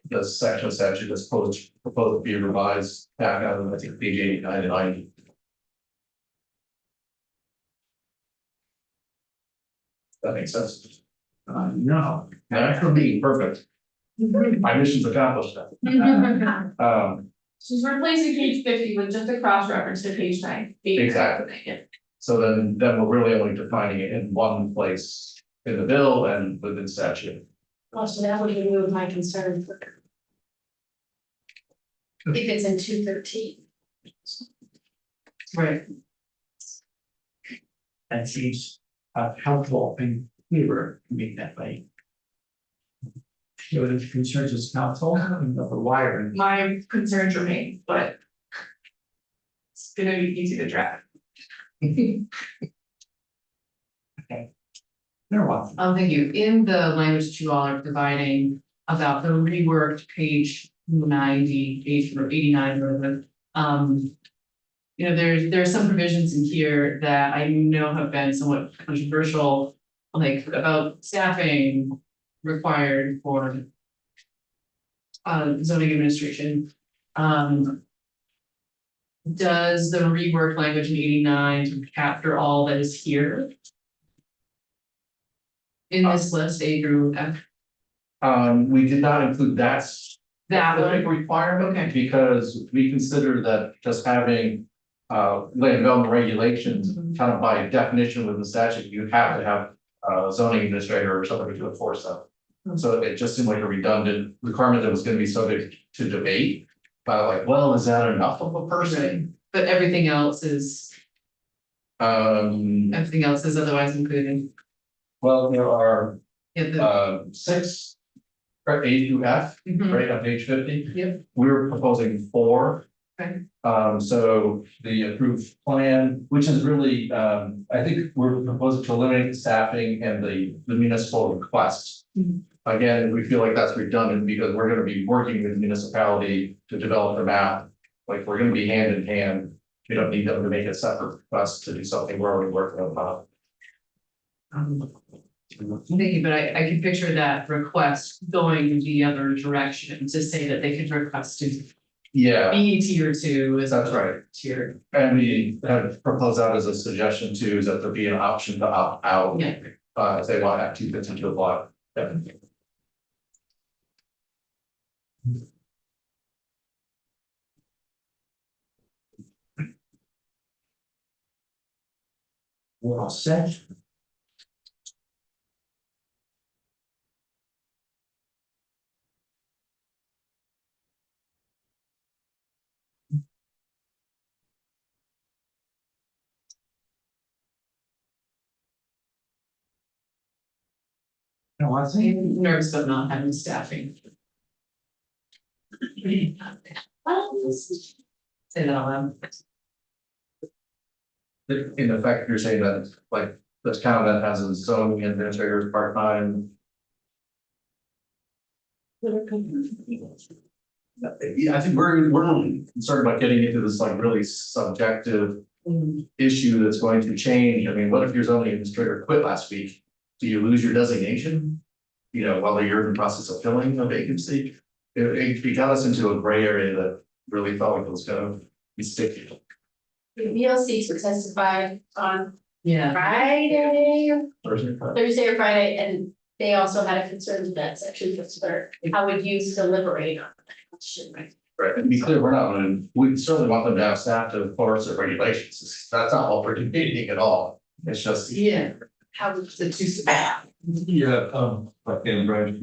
the section of statute that's proposed to be revised back out of, I think, page 89 and 90. That makes sense. No. That's for me, perfect. My mission's accomplished. So we're replacing page 50 with just a cross reference to page 9. Exactly. So then we're really only defining it in one place in the bill and within statute. Oh, so that would remove my concern. If it's in 213. Right. That seems helpful and clearer to make that way. So the concerns is council and the wiring. My concerns remain, but it's gonna be easy to track. They're welcome. Thank you. In the language that you all are providing about the reworked page 90, page or 89, whatever. You know, there's some provisions in here that I know have been somewhat controversial, like about staffing required for zoning administration. Does the reworked language in 89 capture all that is here? In this list, A through F? We did not include that That specific requirement, because we consider that just having land development regulations, kind of by definition within the statute, you have to have a zoning administrator or somebody to enforce them. So it just seemed like a redundant requirement that was gonna be subject to debate. But like, well, is that enough of a person? But everything else is Um, otherwise included. well, there are Yeah, the- 6, or A through F, Mhm. right on page 50. Yep. We're proposing 4. Okay. So the approved plan, which is really, I think we're proposing to eliminate the staffing and the municipal requests. Mhm. Again, we feel like that's redundant because we're gonna be working with the municipality to develop the map. Like, we're gonna be hand in hand. We don't need them to make a separate request to do something we're already working on. Thank you, but I can picture that request going the other direction to say that they could request to Yeah, be tier 2 as that's right. tier. And we had proposed that as a suggestion too, is that there be an option to opt out. Yeah. If they want Act 250 to apply. Yeah. We're all set. No, I think, I'm nervous about not having staffing. Say that out loud. In effect, you're saying that like this town that has a zoning administrator part-time. Yeah, I think we're concerned about getting into this like really subjective issue that's going to change. I mean, what if your zoning administrator quit last week? Do you lose your designation? You know, while you're in the process of filling a vacancy? It got us into a gray area that really felt like it was gonna be sticky. The VLC testified on Yeah. Thursday or Friday, and they also had a concern with that section for third. How would you deliberate on that question? Right, and to be clear, we're not gonna, we certainly want them to have staff to enforce the regulations. That's not what we're debating at all. It's just. Yeah. How would The two. Yeah, again, Brian,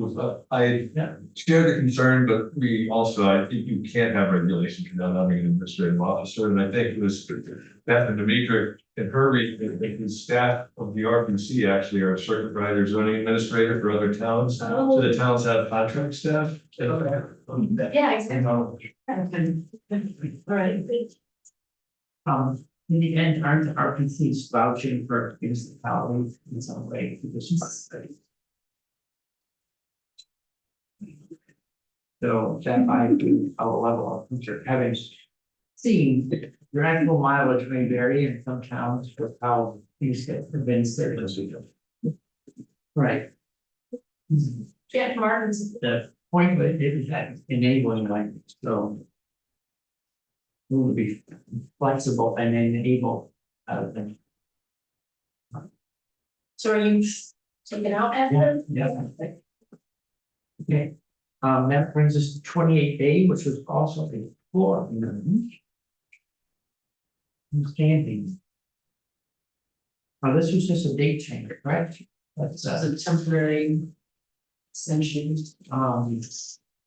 I share the concern, but we also, I think you can't have regulations without having an administrative officer, and I think it was Beth and Demetra in her reading, that the staff of the RPC actually are a circuit rider zoning administrator for other towns. So the towns have contract staff. Yeah, exactly. right. In the end, aren't the RPCs vouching for municipalities in some way? So that might be a level of having seen your actual mileage may vary in some towns for how these get administered. Right. Jeff Martin's. The point of it is that enabling language, so. We will be flexible and enable them. So are you taking out Evan? Yeah. Okay, that brings us to 28A, which was also before. Standing. This was just a date change, correct? That's As a temporary extension.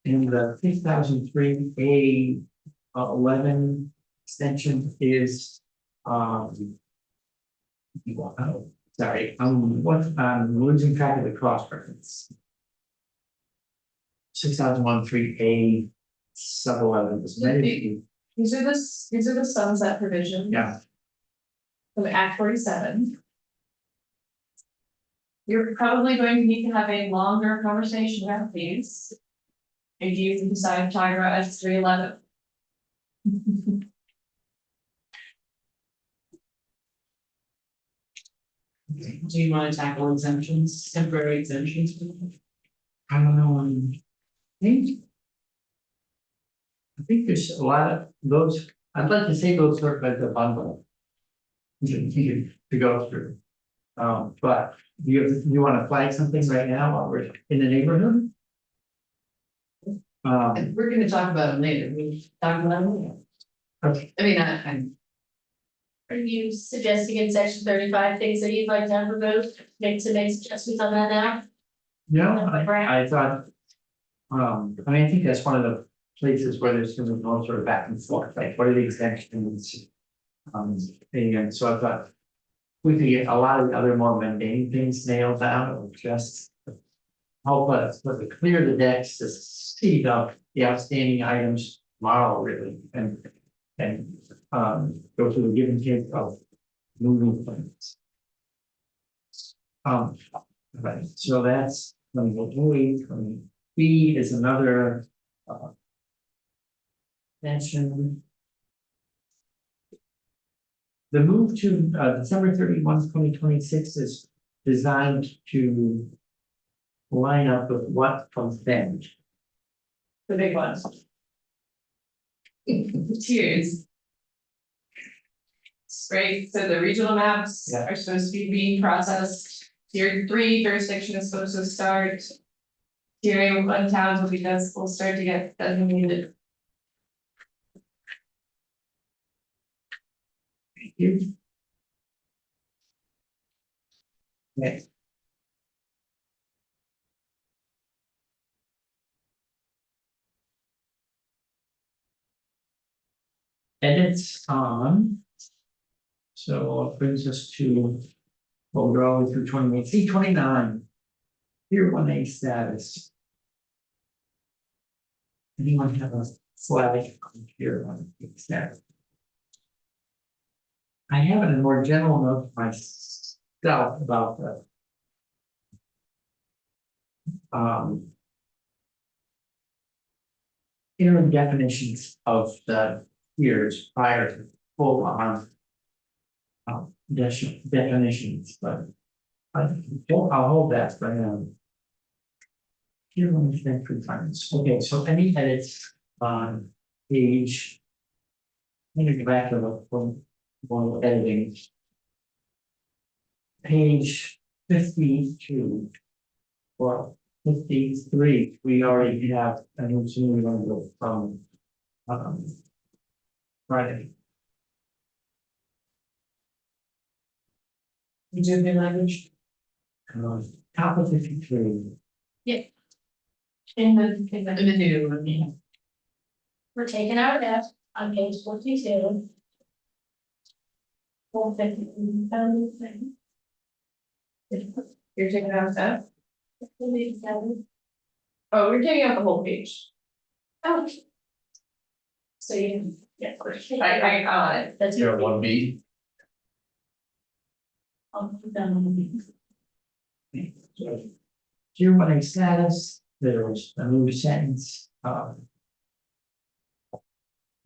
In the 2003A 11 extension is, sorry, I'm losing track of the cross reference. 6001 3A sub 11 is maybe, These are the sunset provisions. yeah, From Act 47. You're probably going to need to have a longer conversation about these. If you decide to talk about S 311. Do you want to tackle exemptions, temporary exemptions? I think there's a lot of those, I'd like to say those sort of as a bundle. To go through. But you want to flag something right now while we're in the neighborhood? And we're gonna talk about them later, we talk about them later. Okay. I mean, I'm. Are you suggesting in section 35 things that you'd like to have removed? Make suggestions on that now? No, I thought. I mean, I think that's one of the places where there's gonna be no sort of back and forth, like what are the exemptions? And so I thought. We could get a lot of the other more mundane things nailed down, or just. Help us, clear the decks to see the outstanding items tomorrow, really, and. Go through the give and take of moving plans. Right, so that's when B is another. Mention. The move to December 31, 2026 is designed to. Line up with what comes then. The big ones. Tiers. Great, so the regional maps Yeah. are supposed to be being processed. Tier 3 jurisdiction is supposed to start. Tier 1 towns will start to get designated. Thank you. Okay. Edits on. So it brings us to. Well, we're all through 28, see 29. Tier 1A status. Anyone have a flag on Tier 1A status? I have a more general note myself about the interim definitions of the tiers prior to full on definitions, but I'll hold that for now. Tier 1 strength requirements. Okay, so any edits on page. I'm gonna go back to the one editing. Page 52. Or 53, we already have a new senior member from Friday. You do the language? Top of 53. In the new one. we're taking out F on page 42. 450. You're taking out that? Oh, we're taking out the whole page. Oh. So you, yeah. I got it. That's. Tier 1B. Tier 1A status, there's a new sentence, I'm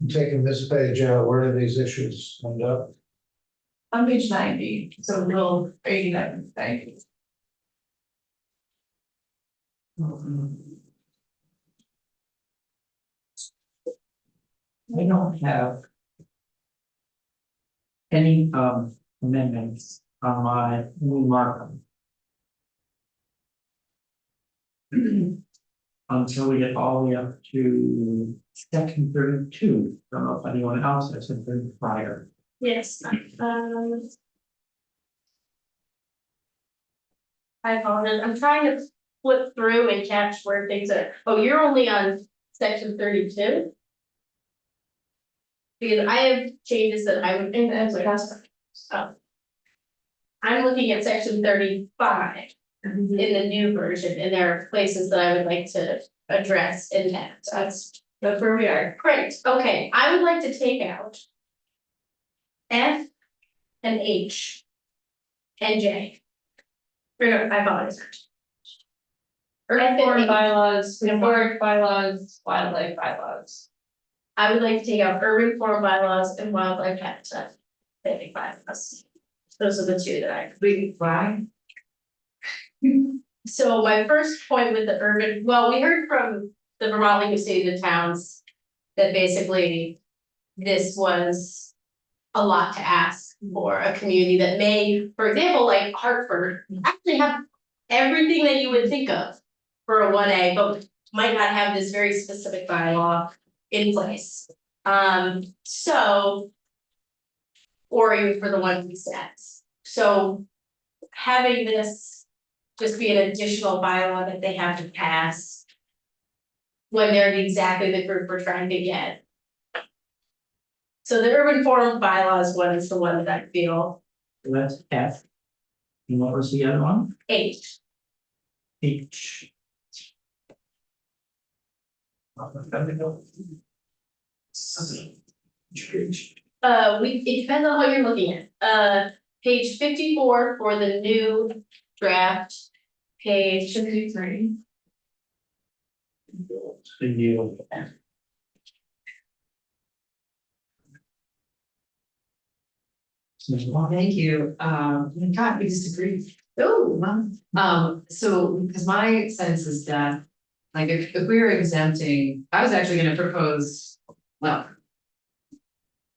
taking this page out, where do these issues end up? On page 90, so we'll 89, 90. I don't have any amendments on my new markup. Until we get all the way up to section 32. Don't know if anyone else has something prior. Yes, I apologize, I'm trying to flip through and catch where things are, oh, you're only on section 32? Because I have changes that I would, and that's like, oh. I'm looking at section 35 in the new version, and there are places that I would like to address in that, that's where we are, great, okay, I would like to take out F and H and J. Or no, I apologize. Urban forest bylaws, historic bylaws, wildlife bylaws. I would like to take out urban form bylaws and wildlife habitat. Bylaws. Those are the two that I. Why? So my first point with the urban, well, we heard from the Vermont League of Cities and Towns. That basically this was a lot to ask for a community that may, for example, like Hartford, actually have everything that you would think of for a 1A, but might not have this very specific bylaw in place. So, or even for the 1B stats. So having this just be an additional bylaw that they have to pass when they're exactly the group we're trying to get. So the urban form bylaws one is the one that I feel. That's F. And what was the other one? H. H. It depends on what you're looking at. Page 54 for the new draft. Page 53. The yield. Thank you, God, we disagree. Oh, So, because my sense is that, like, if we were exempting, I was actually gonna propose, well.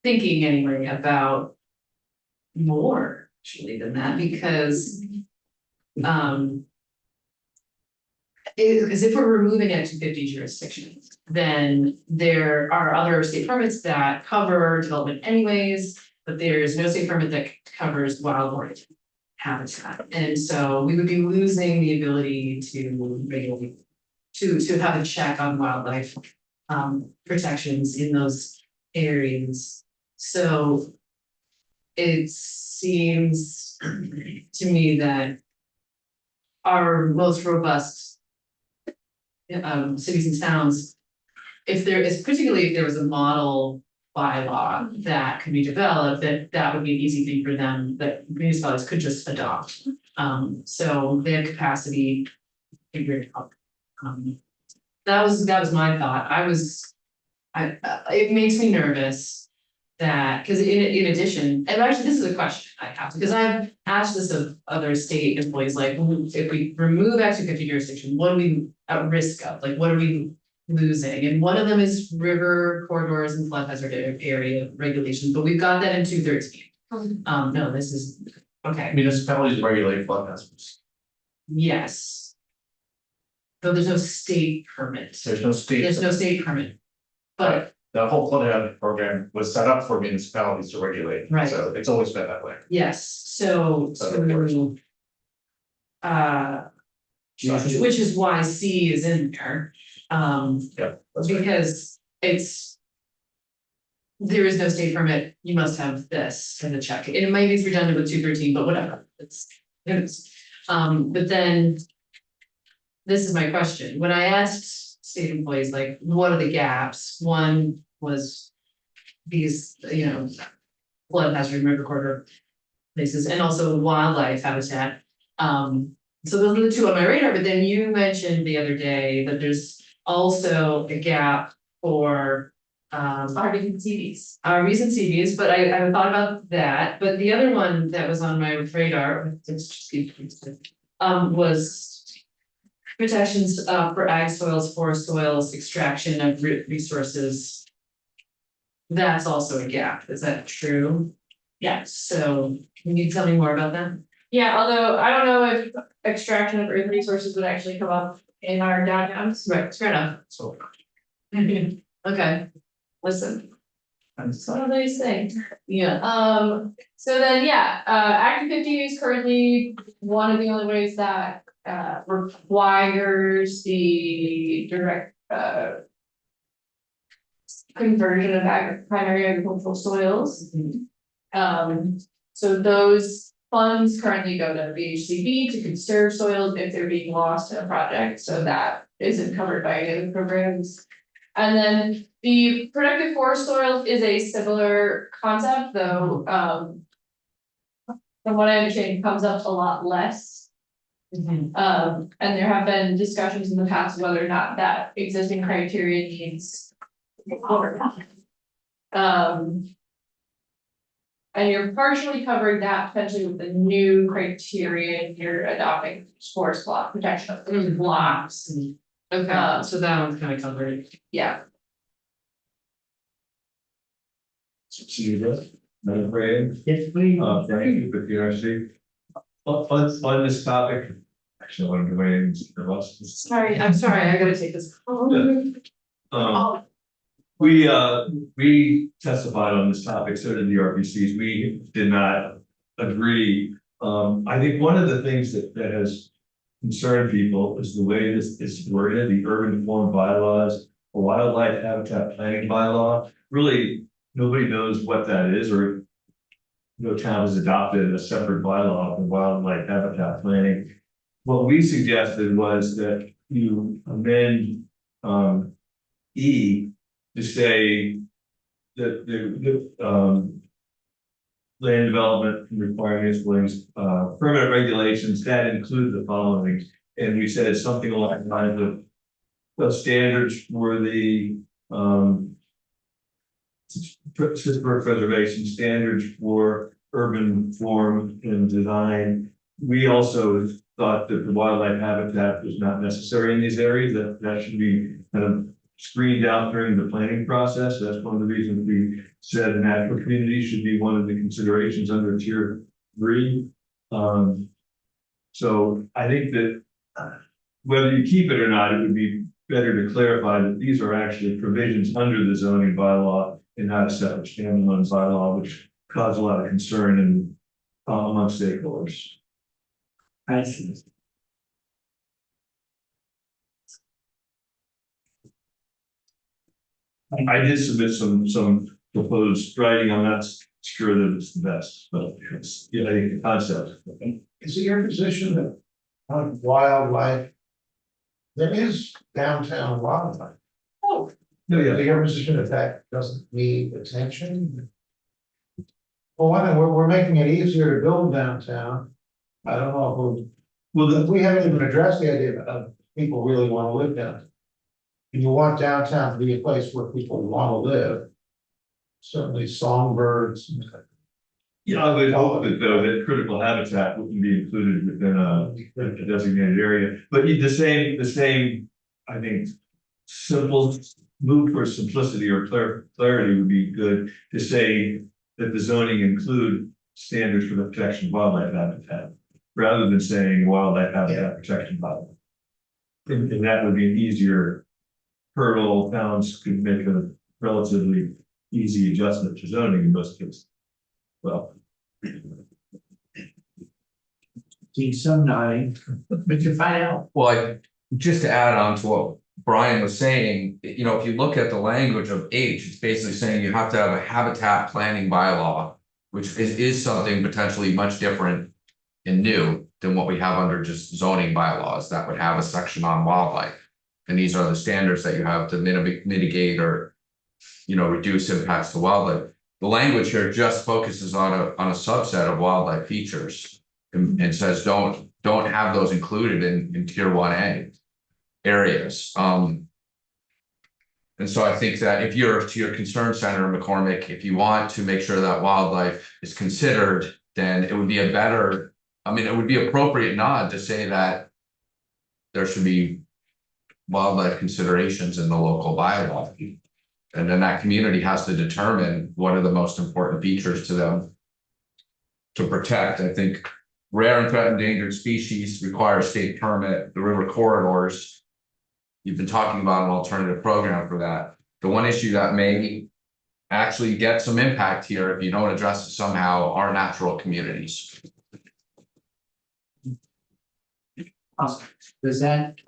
Thinking anyway about more actually than that, because. Because if we're removing it to 50 jurisdictions, then there are other state permits that cover development anyways. But there's no state permit that covers wildlife habitat, and so we would be losing the ability to regulate. To have a check on wildlife protections in those areas. So it seems to me that our most robust cities and towns, if there is, particularly if there was a model bylaw that could be developed, that would be an easy thing for them, that municipalities could just adopt. So they had capacity figured out. That was my thought. It makes me nervous that, because in addition, and actually, this is a question I have, because I've asked this of other state employees, like, if we remove Act 250 jurisdiction, what are we at risk of? Like, what are we losing? And one of them is river corridors and flood hazard area regulations, but we've got that in 213. No, this is, okay, Municipalities regulate flood hazards. yes. Though there's no state permit. There's no state. There's no state permit. But The whole flood hazard program was set up for municipalities to regulate. Right. So it's always been that way. yes, so to. Which is why C is in there, Yeah. That's right. because it's. There is no state permit, you must have this in the check, and it might be redundant with 213, but whatever, it's. But then. This is my question, when I asked state employees, like, what are the gaps? One was. These, flood hazard river corridor places, and also wildlife habitat. So those are the two on my radar, but then you mentioned the other day that there's also a gap for. RVs and CVs. RVs and CVs, but I haven't thought about that, but the other one that was on my radar, was. Protections for ag soils, forest soils, extraction of resources. That's also a gap, is that true? Yes. So, can you tell me more about that? Yeah, although I don't know if extraction of earth resources would actually come up in our downtowns. Right, fair enough. So. Okay, listen. That's what they say. Yeah. So then, yeah, Act 50 is currently one of the only ways that requires the direct conversion of primary agricultural soils. So those funds currently go to VHCB to conserve soils if they're being lost in a project, so that isn't covered by any of the programs. And then the productive forest soils is a similar concept, though, from what I understand, it comes up a lot less. And there have been discussions in the past whether or not that existing criteria needs. And you're partially covering that potentially with the new criteria you're adopting forest block protection of blocks. Okay, so that one's kind of covered. Yeah, See that, Madam President? Yes, please. Thank you for the PRC. On this topic, actually, I want to go in for us. Sorry, I'm sorry, I gotta take this. We testified on this topic, so did the RPCs, we did not agree. I think one of the things that has concerned people is the way this is worded, the urban form bylaws, the wildlife habitat planning bylaw, really, nobody knows what that is, or no town has adopted a separate bylaw for wildlife habitat planning. What we suggested was that you amend E to say that the land development requirements, permanent regulations that include the following. And we said something along the lines of the standards for the historic preservation, standards for urban form and design. We also thought that the wildlife habitat was not necessary in these areas, that should be kind of screened out during the planning process. That's one of the reasons we said natural community should be one of the considerations under tier 3. So I think that whether you keep it or not, it would be better to clarify that these are actually provisions under the zoning bylaw and not a separate standalone bylaw, which caused a lot of concern and among stakeholders. I see. I did submit some proposed writing. I'm not sure that it's the best, but it's, I think the concept. Is it your position that on wildlife. There is downtown wildlife. Oh, No, yeah. The position that that doesn't need attention. Well, why not, we're making it easier to build downtown. I don't know Well, if we haven't even addressed the idea of people really want to live downtown. And you want downtown to be a place where people want to live. Certainly songbirds. yeah, I would hope that though that critical habitat wouldn't be included within a designated area, but the same, I think. Simple, move for simplicity or clarity would be good to say that the zoning include standards for the protection of wildlife habitat. Rather than saying wildlife habitat protection bylaw. And that would be an easier hurdle, towns could make a relatively easy adjustment to zoning in most cases. Well. See some nodding, but you find out. Well, just to add on to what Brian was saying, you know, if you look at the language of H, it's basically saying you have to have a habitat planning bylaw, which is something potentially much different and new than what we have under just zoning bylaws that would have a section on wildlife. And these are the standards that you have to mitigate or, you know, reduce impacts to wildlife. The language here just focuses on a subset of wildlife features and says don't have those included in tier 1A areas. And so I think that if you're to your concern center, McCormick, if you want to make sure that wildlife is considered, then it would be a better, I mean, it would be appropriate nod to say that there should be wildlife considerations in the local bylaw. And then that community has to determine what are the most important features to them to protect. I think rare and threatened endangered species require state permit, the river corridors. You've been talking about an alternative program for that. The one issue that may actually get some impact here if you don't address it somehow are natural communities. Does that,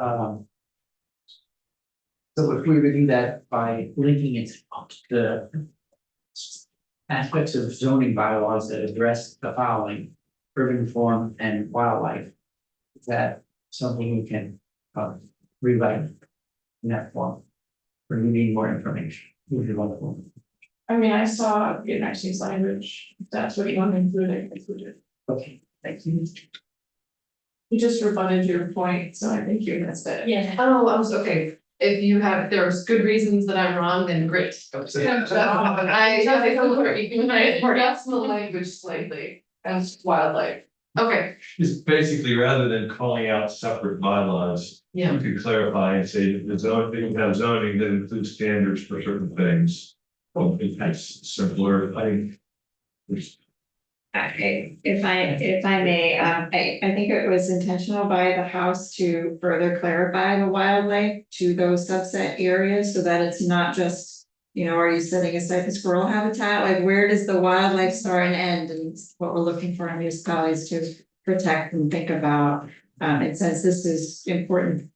so if we were to do that by linking it to the aspects of zoning bylaws that address the following, urban form and wildlife, is that something we can rewrite in that form? Or you need more information? Would you like more? I mean, I saw the United States language, if that's what you want to include, I included. Okay, thank you. You just rebutted your point, so I think you're gonna say. Yeah. Oh, I was, okay, if there's good reasons that I'm wrong, then great. I that's the language slightly, as wildlife. Okay, It's basically rather than calling out separate bylaws, yeah, you could clarify and say that the zone, they can have zoning that includes standards for certain things. Well, it's simpler, I think. If I may, I think it was intentional by the House to further clarify the wildlife to those subset areas so that it's not just, you know, are you setting aside the squirrel habitat? Like, where does the wildlife start and end? And what we're looking for in municipalities to protect and think about. It says this is important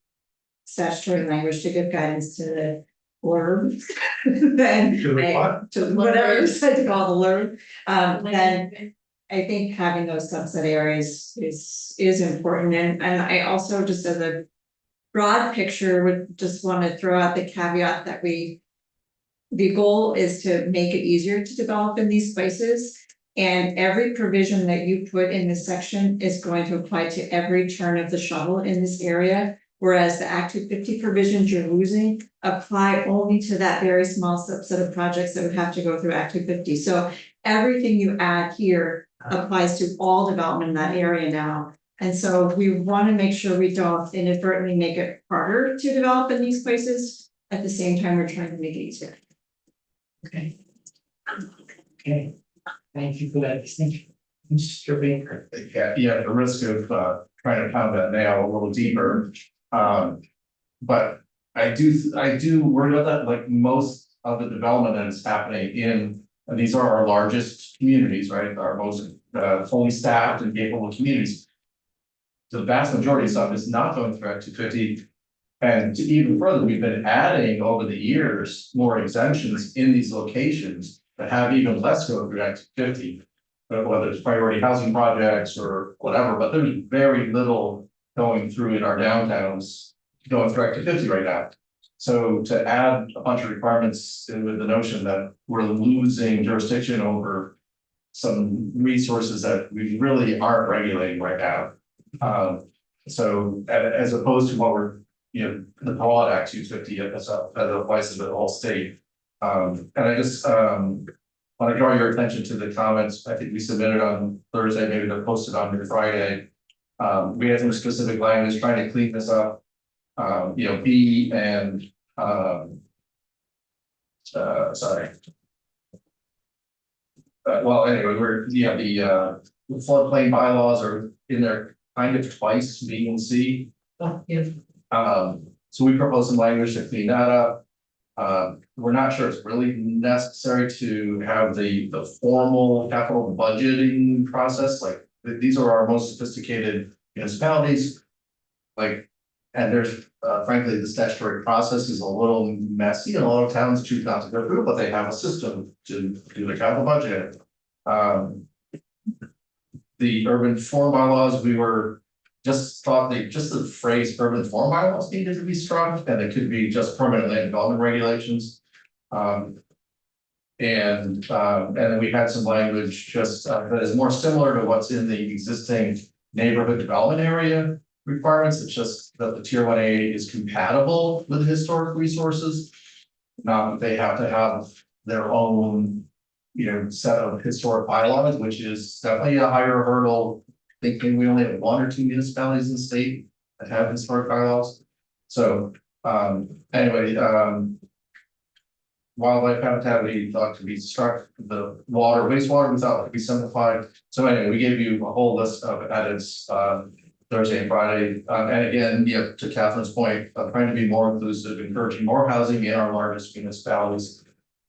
statutory language to give guidance to the blurb. Then To the what? to whatever you said to call the blurb, then I think having those subset areas is important, and I also, just as a broad picture, would just want to throw out the caveat that the goal is to make it easier to develop in these places. And every provision that you put in this section is going to apply to every turn of the shovel in this area. Whereas the Act 250 provisions you're losing apply only to that very small subset of projects that would have to go through Act 250. So everything you add here applies to all development in that area now. And so we want to make sure we don't inadvertently make it harder to develop in these places. At the same time, we're trying to make it easier. Okay. Okay, thank you for that distinction. Mr. Baker. Yeah, at the risk of trying to pound that nail a little deeper. But I do worry about that, like most of the development that is happening in, and these are our largest communities, right? Our most fully staffed and capable communities. The vast majority of stuff is not going through Act 250. And to even further, we've been adding over the years more exemptions in these locations that have even less go through Act 250. Whether it's priority housing projects or whatever, but there's very little going through in our downtowns, going through Act 250 right now. So to add a bunch of requirements with the notion that we're losing jurisdiction over some resources that we really aren't regulating right now. So as opposed to what we're, the broad Act 250 as applies to the whole state. And I just want to draw your attention to the comments I think we submitted on Thursday, maybe they're posted on Friday. We had some specific language trying to clean this up. B and sorry. Well, anyway, the floodplain bylaws are in there kind of twice, B and C. So we propose some language to clean that up. We're not sure it's really necessary to have the formal capital budgeting process, like these are our most sophisticated municipalities. Like, and there's frankly, the statutory process is a little messy, and a lot of towns choose not to go through, but they have a system to do their capital budget. The urban form bylaws, we were just thought just the phrase urban form bylaws needed to be struck, and it could be just permanent land development regulations. And then we had some language just that is more similar to what's in the existing neighborhood development area requirements. It's just that the tier 1A is compatible with historic resources. Not that they have to have their own, set of historic bylaws, which is definitely a higher hurdle. Thinking we only have 1 or 2 municipalities in the state that have historic bylaws. So anyway, wildlife habitat we thought to be struck, the water, wastewater we thought would be simplified. So anyway, we gave you a whole list of edits Thursday and Friday. And again, to Catherine's point, trying to be more inclusive, encouraging more housing in our largest municipalities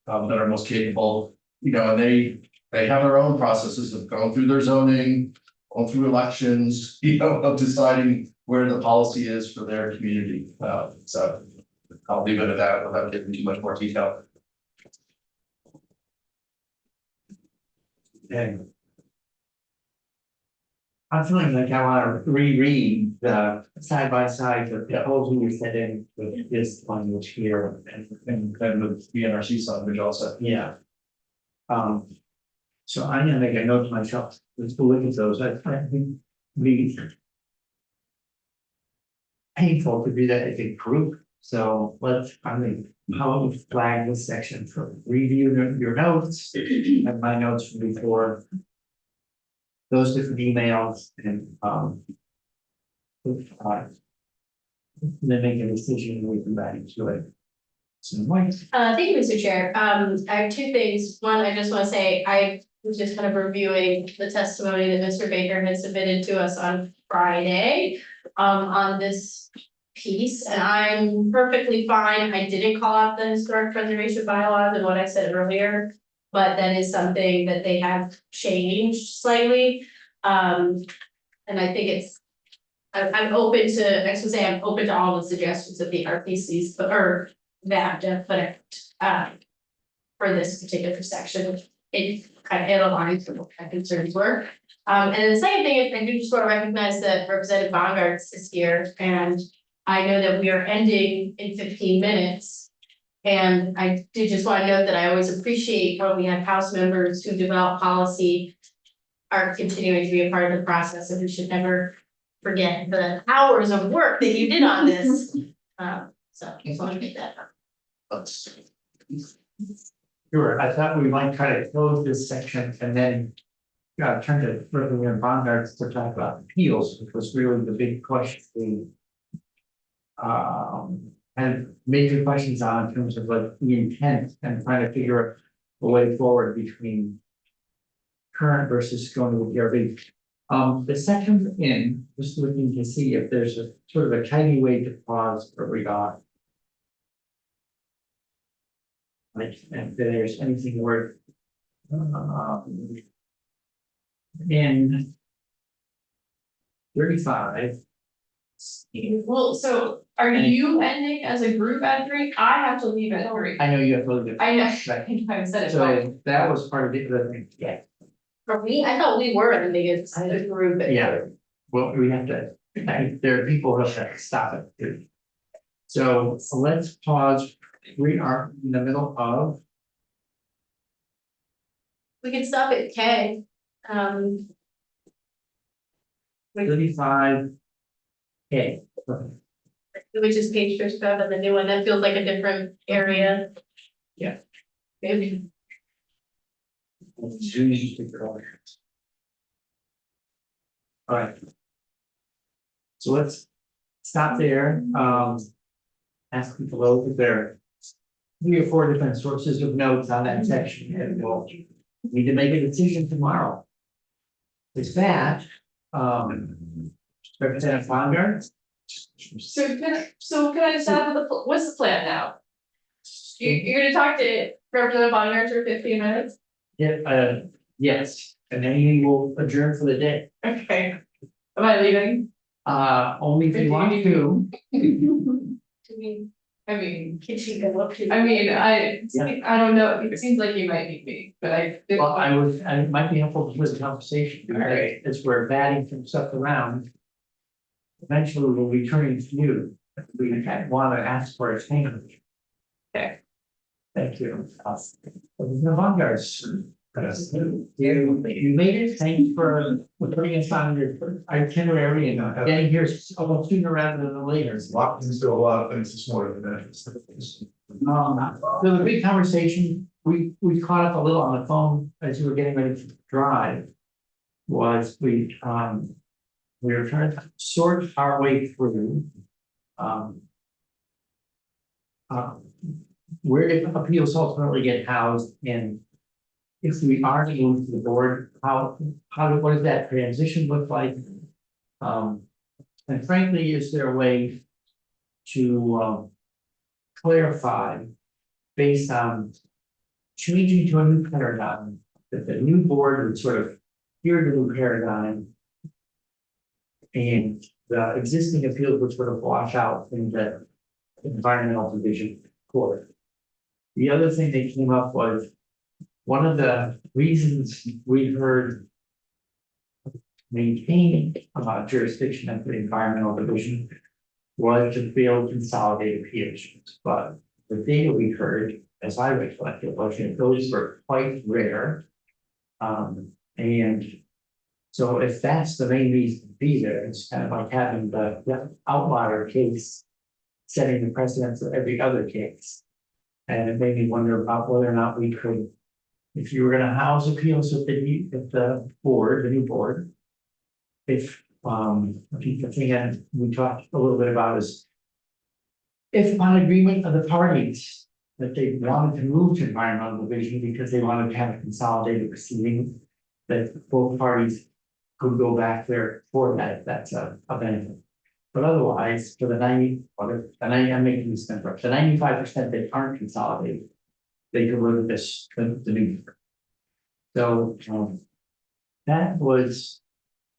that are most capable, and they have their own processes of going through their zoning, going through elections, of deciding where the policy is for their community. So I'll leave it at that without giving too much more detail. Okay. I'm feeling like I want to reread the side by side the proposal you sent in with this language here And with the NRC language also. yeah. So I'm gonna make a note to myself, let's go look at those, I think we painful to do that as a group, so how about we flag this section for review your notes, and my notes from before. Those different emails and, then make a decision and we can back into it. So, Mike. Thank you, Mr. Chair. I have 2 things. One, I just want to say, I was just kind of reviewing the testimony that Mr. Baker had submitted to us on Friday, on this piece, and I'm perfectly fine. I didn't call out the historic preservation bylaws and what I said earlier, but that is something that they have changed slightly. And I think I'm open to, I should say, I'm open to all the suggestions of the RPCs, or that to put it for this particular section. It kind of aligns with what my concerns were. And then the second thing is, I do just want to recognize that Representative Bongartz is here, and I know that we are ending in 15 minutes. And I did just want to note that I always appreciate when we have House members who develop policy are continuing to be a part of the process, and we should never forget the hours of work that you did on this. So just want to make that up. Sure, I thought we might try to close this section and then turn to Representative Bongartz to talk about appeals, which was really the big question. And major questions on in terms of like the intent and trying to figure a way forward between current versus going to the PRB. The section in, just looking to see if there's a sort of a tidy way to pause where we got. Like, if there's anything worth in 35. Well, so are you ending as a group at 3? I have to leave at 3. I know you have to look at. I know, Right. I said it wrong. So that was part of the other thing, yeah. For me, I thought we were the biggest group. Yeah. Well, we have to there are people who have to stop it too. So let's pause, we are in the middle of, We can stop at K. Which 35. Okay, which is page 57, the new one, that feels like a different area. Yeah. Maybe. All right. So let's stop there, ask people to look at their 3 or 4 different sources of notes on that section, and we'll need to make a decision tomorrow. With that, Representative Fonder. So can I just add what's the plan now? You're gonna talk to Representative Bonner for 15 minutes? Yeah, yes, and then we will adjourn for the day. Okay. Am I leaving? Only if you want to. I mean, Can she go up to? I don't know, it seems like you might need me, but Well, it might be helpful to have a conversation. All right. As we're batting some stuff around. Eventually we'll be turning to you, we want to ask for a change. Okay. Thank you. Vanguards. You made it, thanks for putting us on your itinerary and getting here almost sooner rather than later. Walked into a lot of things this morning, So the big conversation, we caught up a little on the phone as you were getting ready to drive. Was we were trying to sort our way through. Where if appeals ultimately get housed and if we are to move to the board, what does that transition look like? And frankly, is there a way to clarify based on changing to a new paradigm, that the new board would sort of hear the new paradigm and the existing appeals would sort of wash out in the environmental division court. The other thing that came up was one of the reasons we heard maintaining jurisdiction of the environmental division was to be able to consolidate appeals, but the data we heard, as I reflected, was that those were quite rare. And so if that's the main reason to be there, it's kind of like having the outlier case setting the precedent for every other case. And it made me wonder about whether or not we could, if you were gonna house appeals with the board, the new board. If the thing that we talked a little bit about is if on agreement of the parties that they wanted to move to environmental division because they wanted to have a consolidated proceeding, that both parties could go back there for that, if that's a benefit. But otherwise, for the 90, I'm making this number, the 95% that aren't consolidated, they could look at this, the new. So,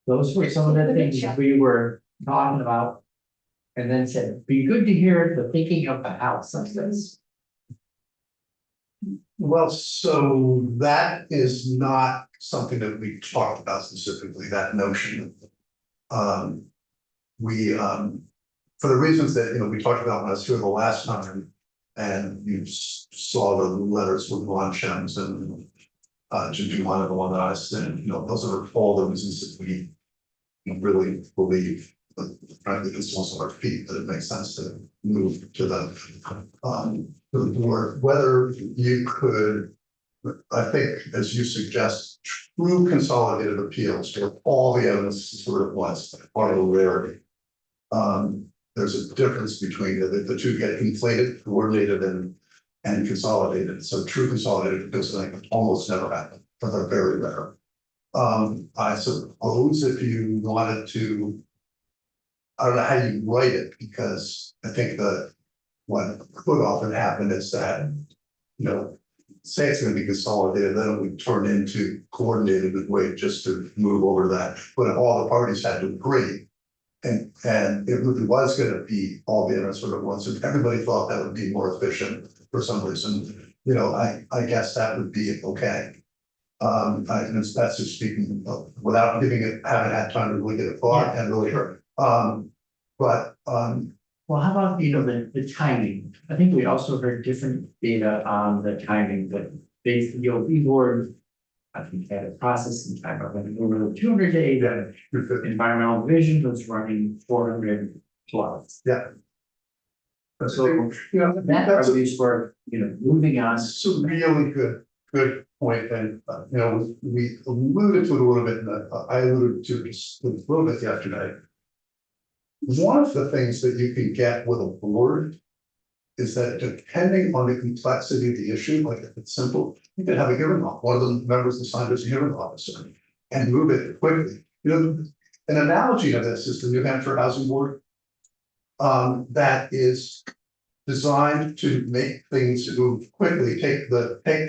those were some of the things we were talking about. And then said, be good to hear the thinking of the house of this. Well, so that is not something that we talked about specifically, that notion. For the reasons that, we talked about when I was here the last time. And you saw the letters from Ron Shems and Jim Dumont, the one that I sent, those are all the reasons that we really believe. Frankly, it's also our feet that it makes sense to move to the board. Whether you could, I think, as you suggest, true consolidated appeals where all the evidence sort of was part of a rarity. There's a difference between the two get inflated, coordinated, and consolidated. So true consolidated appeals, I think, almost never happen, but they're very rare. I suppose if you wanted to, I don't know how you write it, because I think that what could often happen is that, say it's going to be consolidated, then it would turn into coordinated with way just to move over that. But if all the parties had to agree, and it really was going to be all the evidence sort of once, if everybody thought that would be more efficient for some reason, I guess that would be okay. That's just speaking without having had time to really get a thought and really But, Well, how about, the timing? I think we also heard different data on the timing, but basically, board. I think had a processing time of over 200 days, and environmental division was running 400 plus. Yeah. So, that that's a, reviews for, moving on. that's a really good point, and, we alluded to it a little bit, and I alluded to it just a little bit yesterday. One of the things that you can get with a board is that depending on the complexity of the issue, like if it's simple, you can have a hearing officer, one of the members assigned as a hearing officer, and move it quickly. An analogy of this is the New Hampshire Housing Board. That is designed to make things move quickly, take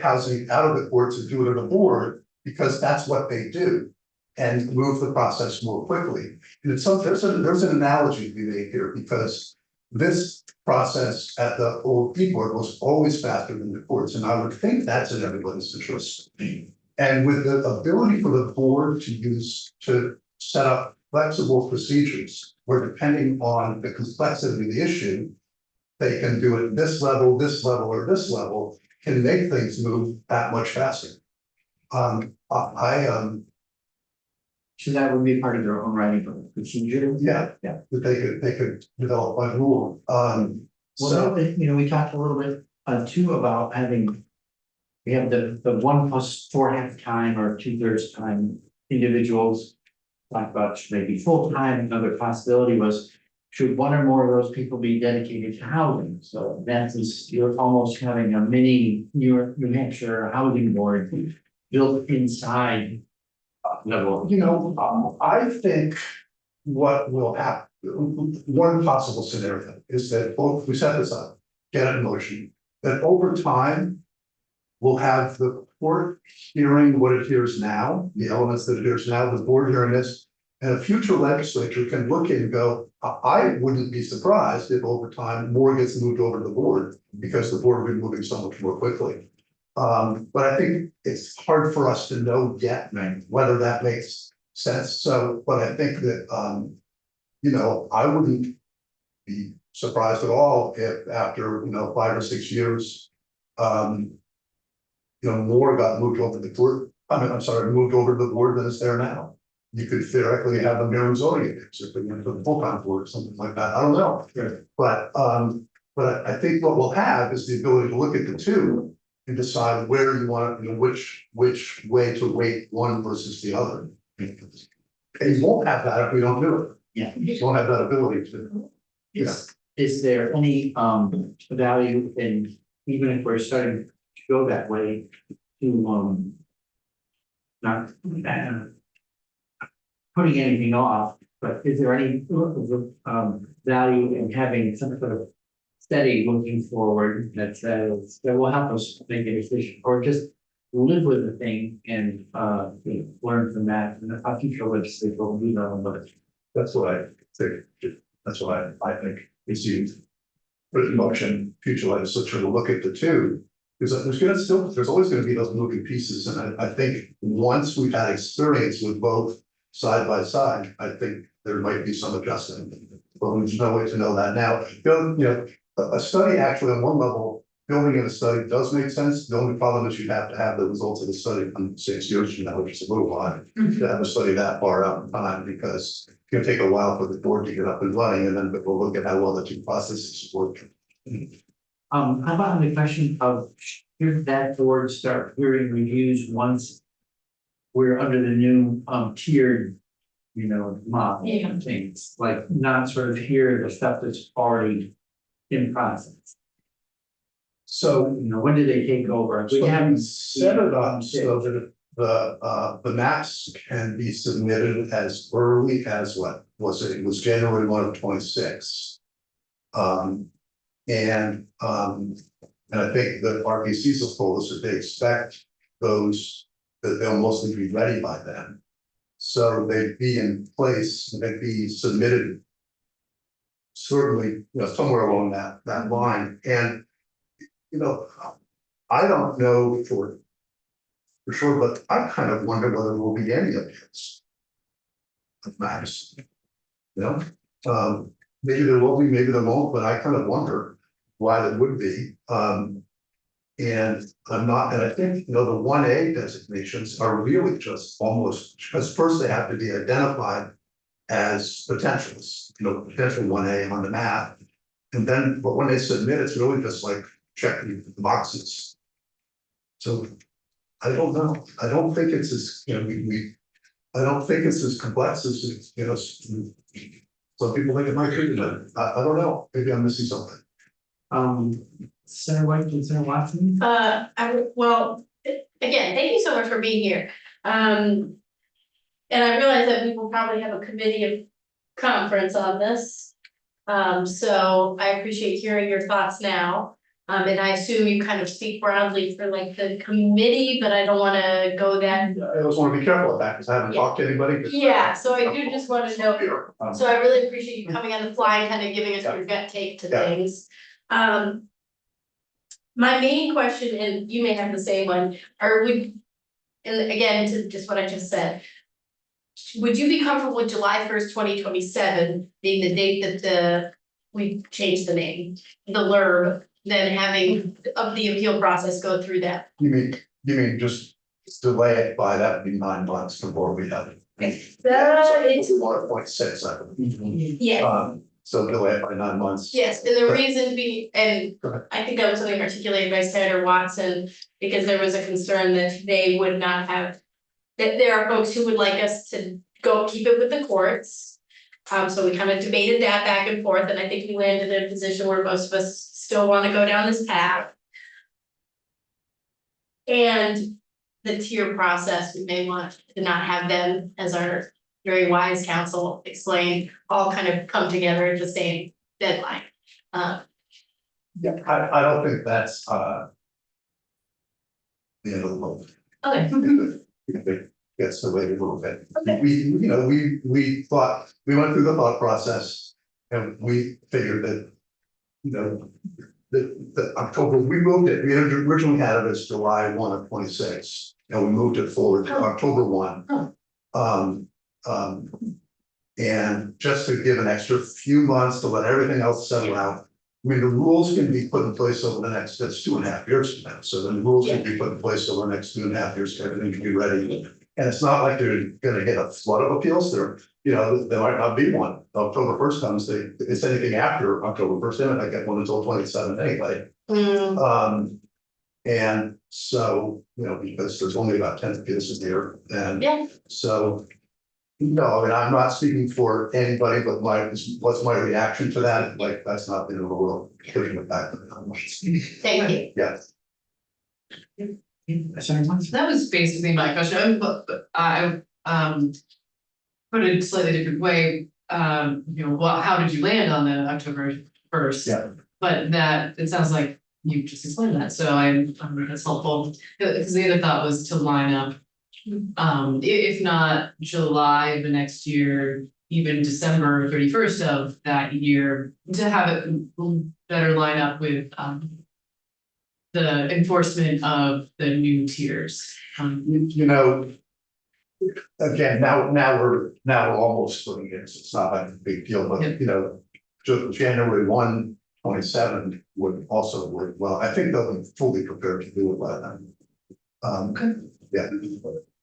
housing out of the courts and do it at a board, because that's what they do. And move the process more quickly. And it's there's an analogy to be made here, because this process at the old board was always faster than the courts, and I would think that's in everybody's interest. And with the ability for the board to set up flexible procedures, where depending on the complexity of the issue, they can do it this level, or this level, can make things move that much faster. So that would be part of their own writing procedure. Yeah. Yeah. That they could develop by rule. Well, So, we talked a little bit too about having. We have the 1+4 half time or 2/3 time individuals. Talk about should they be full-time. Another possibility was, should one or more of those people be dedicated to housing? So that is, you're almost having a mini New Hampshire housing board built inside. Level. I think what will happen, one possible scenario is that both, we set this up, get it in motion, that over time. We'll have the court hearing what it hears now, the elements that it hears now, the board hearing this. And a future legislature can look in and go, I wouldn't be surprised if over time more gets moved over to the board, because the board will be moving so much more quickly. But I think it's hard for us to know yet whether that makes sense. So, but I think that, I wouldn't be surprised at all if after, 5 or 6 years, more got moved over the board. Moved over to the board than is there now. You could theoretically have a mirror zoning index if they went to the full-time board or something like that. I don't know. But I think what we'll have is the ability to look at the two and decide where you want, which way to weight one versus the other. And you won't have that if we don't do it. Yeah. You don't have that ability to. Is there any value in, even if we're starting to go that way, to not putting anything off, but is there any value in having some sort of study looking forward that says that will help us make a decision, or just live with the thing and learn from that, and a future legislature will move on with it. That's what I think. That's what I think is used. Put in motion, future legislature to look at the two. Because there's always gonna be those moving pieces, and I think once we've had experience with both side by side, I think there might be some adjustment. But there's no way to know that now. A study actually on one level, building in a study does make sense. The only problem is you have to have the results of the study in 6 years from now, which is a little while. To have a study that far out in time, because it's gonna take a while for the board to get up and running, and then we'll look at how well the two processes work. How about the question of, should that board start hearing reviews once we're under the new tiered, model and things, like not sort of hear the stuff that's already in process? So, when do they take over? We so haven't we set it up so that the maps can be submitted as early as what was it? It was January 1 of 26. And I think the RPCs have told us that they expect those, that they'll mostly be ready by then. So they'd be in place, they'd be submitted. Certainly, somewhere along that line, and I don't know for sure, but I kind of wonder whether there will be any of this. Maps. You know, maybe there will be, maybe there won't, but I kind of wonder why there would be. And I'm not, and I think, you know, the 1A designations are really just almost, because first they have to be identified as potentials, you know, potential 1A on the map. And then, but when they submit, it's really just like checking the boxes. So I don't know. I don't think it's as, you know, I don't think it's as complex as, you know, some people think it might be, but I don't know. Maybe I'm missing something. Senator White and Senator Watson? Well, again, thank you so much for being here. And I realize that we will probably have a committee of conference on this. So I appreciate hearing your thoughts now. And I assume you kind of speak broadly for like the committee, but I don't wanna go that. I always want to be careful of that because I haven't talked to anybody. Yeah, so I do just wanna know, so I really appreciate you coming on the fly and kind of giving us your gut take to Yeah. things. My main question, and you may have the same one, and again, to just what I just said. Would you be comfortable with July 1st, 2027 being the date that we changed the name, the LURB, then having of the appeal process go through that? You mean just delay it by that would be 9 months before we have it. It's, 1.6, I believe. yeah. So delay it by 9 months. Yes, and the reason being, and Go ahead. I think that was something articulated by Senator Watson, because there was a concern that they would not have. That there are folks who would like us to go keep it with the courts. So we kind of debated that back and forth, and I think we landed in a position where most of us still want to go down this path. And the tier process, we may want to not have them, as our very wise counsel explained, all kind of come together at the same deadline. Yeah, I don't think that's the end of the world. Okay. It gets delayed a little bit. Okay. We thought, we went through the thought process and we figured that, you know, the October, we moved it, we had originally had it as July 1 of 26, and we moved it forward to October 1. And just to give an extra few months to let everything else settle out. I mean, the rules can be put in place over the next, that's 2.5 years from now, so then the rules can be put in place over the next 2.5 years, everything can be ready. And it's not like they're gonna get a flood of appeals, there might not be one. October 1st comes, it's anything after October 1st, they might not get one until 27 anyway. And so, you know, because there's only about 10 appeals a year, and so. No, I mean, I'm not speaking for anybody, but what's my reaction to that? Like, that's not the end of the world. Pushing it back. Thank you. Yeah. Senator Watson? That was basically my question, but I put it a slightly different way. Well, how did you land on the October 1st? Yeah. But that, it sounds like you just explained that, so that's helpful, because the other thought was to line up. If not July of the next year, even December 31st of that year, to have it better line up with the enforcement of the new tiers. You know, again, now we're almost splitting it, so it's not like a big deal, but you know, January 1, 27 would also work well. I think they'll be fully prepared to do it by then. Okay. Yeah.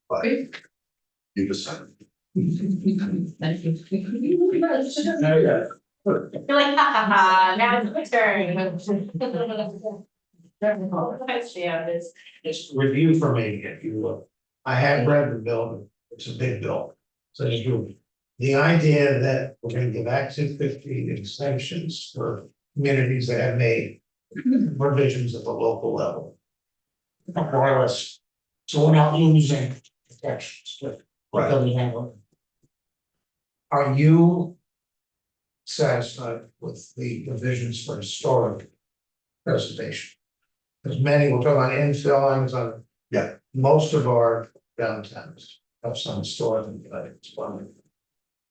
But you just said. Thank you. You're like, ha ha ha, now it's my turn. It's review for me, if you will. I have read the bill, it's a big bill. So the idea that we're gonna give Act 250 extensions for communities that have made provisions at the local level. Regardless, so we're not losing protections with what we have. Are you satisfied with the provisions for historic preservation? Because many will talk on infillings on. Yeah. Most of our downtowns have some historic.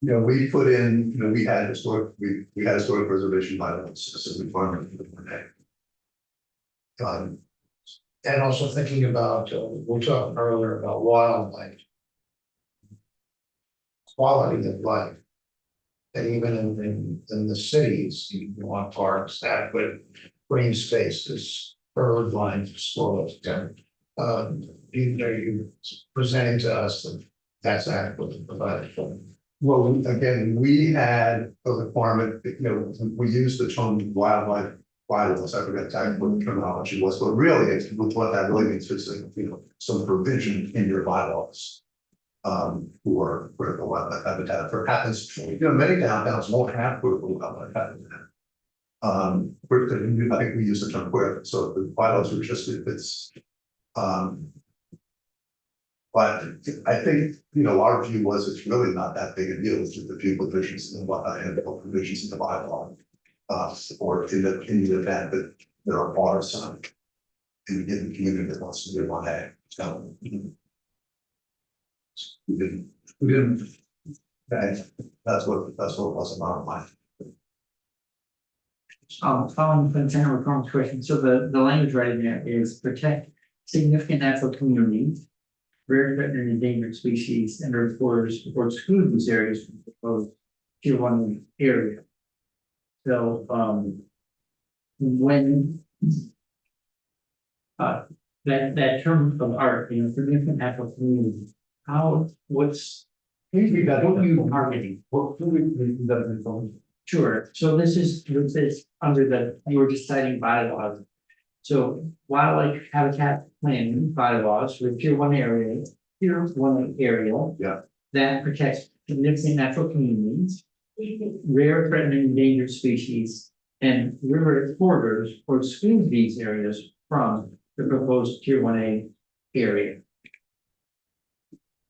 You know, we put in, you know, we had historic preservation bylaws, so we farmed it. And also thinking about, we were talking earlier about wildlife. Quality of life. And even in the cities, you want parks that with green spaces, bird lines, explorers. You presenting to us that that's adequately provided for. Well, again, we had a requirement, we used the term wildlife bylaws, I forget exactly what the terminology was, but really, it's what that really means is, some provision in your bylaws. For critical wildlife habitat, for happens, many downtowns won't have critical wildlife habitat. I think we use the term critical, so the bylaws are just if it's, but I think, our view was it's really not that big a deal, it's just a few provisions in the provisions in the bylaw. Or in the event that there are bars on in the community that wants to do one A. So we didn't. Okay, that's what it was about mine. Following from Senator McCormick's question, so the language right in there is protect significant natural communities, rare, threatened, and endangered species, and reporters or exclude these areas from the proposed tier 1 area. So, when that term of art, significant natural community, what are you targeting? Sure, so this is under you were just citing bylaws. So wildlife habitat plan bylaws for tier 1 area, Yeah. that protects significant natural communities, rare, threatened, and endangered species, and river corridors or exclude these areas from the proposed tier 1A area.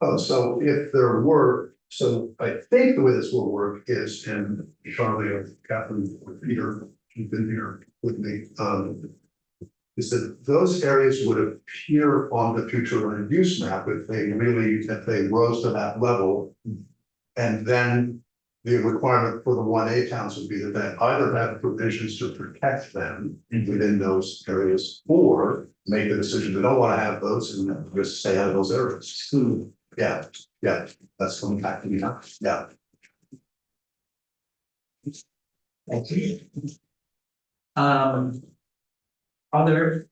Oh, so if there were, so I think the way this will work is, and Charlie or Catherine or Peter, who've been here with me, is that those areas would appear on the future land use map if they rose to that level. And then the requirement for the 1A towns would be that they either have provisions to protect them within those areas, or make the decision they don't want to have those and just stay out of those areas. Yeah, that's coming back to me now, yeah. Thank you. Other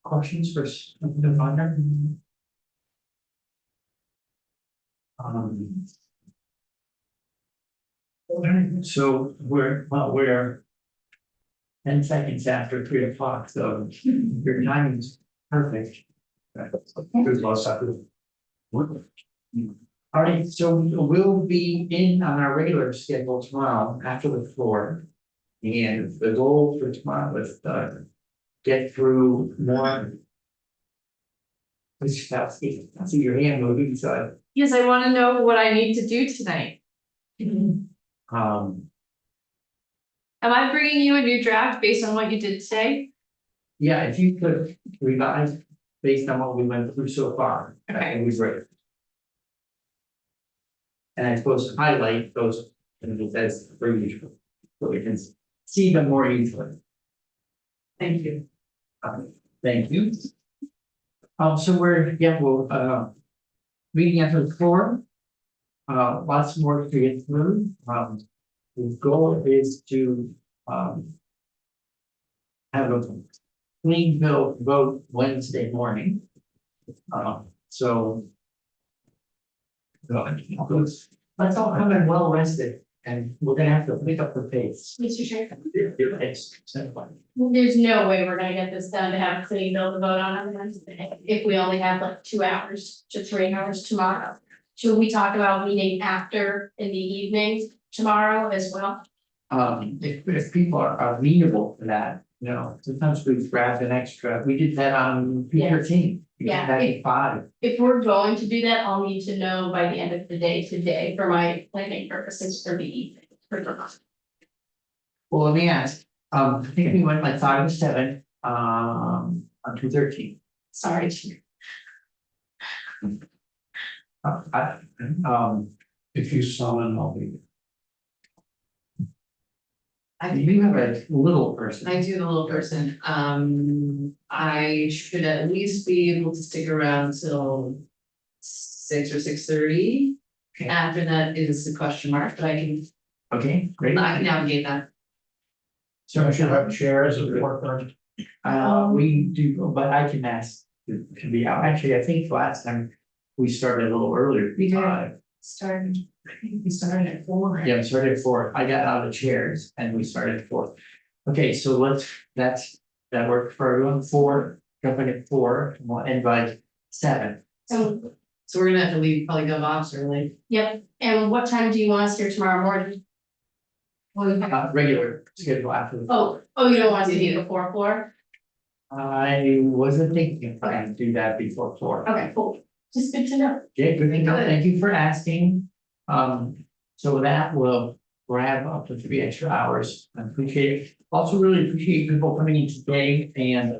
questions for the minor? So we're 10 seconds after 3 o'clock, so your timing is perfect. There's lots of. All right, so we'll be in on our regular schedule tomorrow after the floor. And the goal for tomorrow is to get through more. I see your hand moving, so. Yes, I wanna know what I need to do tonight. Um, Am I bringing you a new draft based on what you did today? yeah, if you could revise based on what we went through so far, that would be great. And I suppose highlight those, as per usual, so we can see them more easily. Thank you. Thank you. So we'll meeting after the floor. Lots more to get through. The goal is to have a clean bill vote Wednesday morning. So let's all come in well rested, and we're gonna have to pick up the pace. Mr. Chair, It's there's no way we're gonna get this done to have a clean bill to vote on Wednesday, if we only have like 2 hours to 3 hours tomorrow. Should we talk about meeting after in the evening tomorrow as well? If people are amenable to that, sometimes we grab an extra, we did that on P13. We did Yeah. that at 5. If we're going to do that, I'll need to know by the end of the day today for my planning purposes for the evening. Well, let me ask, I think we went like 5 to 7, on 213. Sorry. If you summon, I'll be. You have a little person. I do the little person, I should at least be able to stick around till 6 or 6:30. After that is the question mark, but I Okay, great. can navigate that. So we should have chairs at work first. We do, but I can ask to be out. Actually, I think last time we started a little earlier. We did. Started. We started at 4. Yeah, we started at 4. I got out of the chairs and we started at 4. Okay, so that worked for everyone. 4, jumping at 4, and we'll end by 7. So, So we're gonna have to leave probably GovOps early. yep, and what time do you want us here tomorrow morning? Regular schedule after. Oh, you don't want us to be before 4? I wasn't thinking if I could do that before 4. Okay, cool, just good to know. Okay, good to know. Thank you for asking. So with that, we'll grab up to 3 extra hours. I appreciate it. Also really appreciate people coming in today and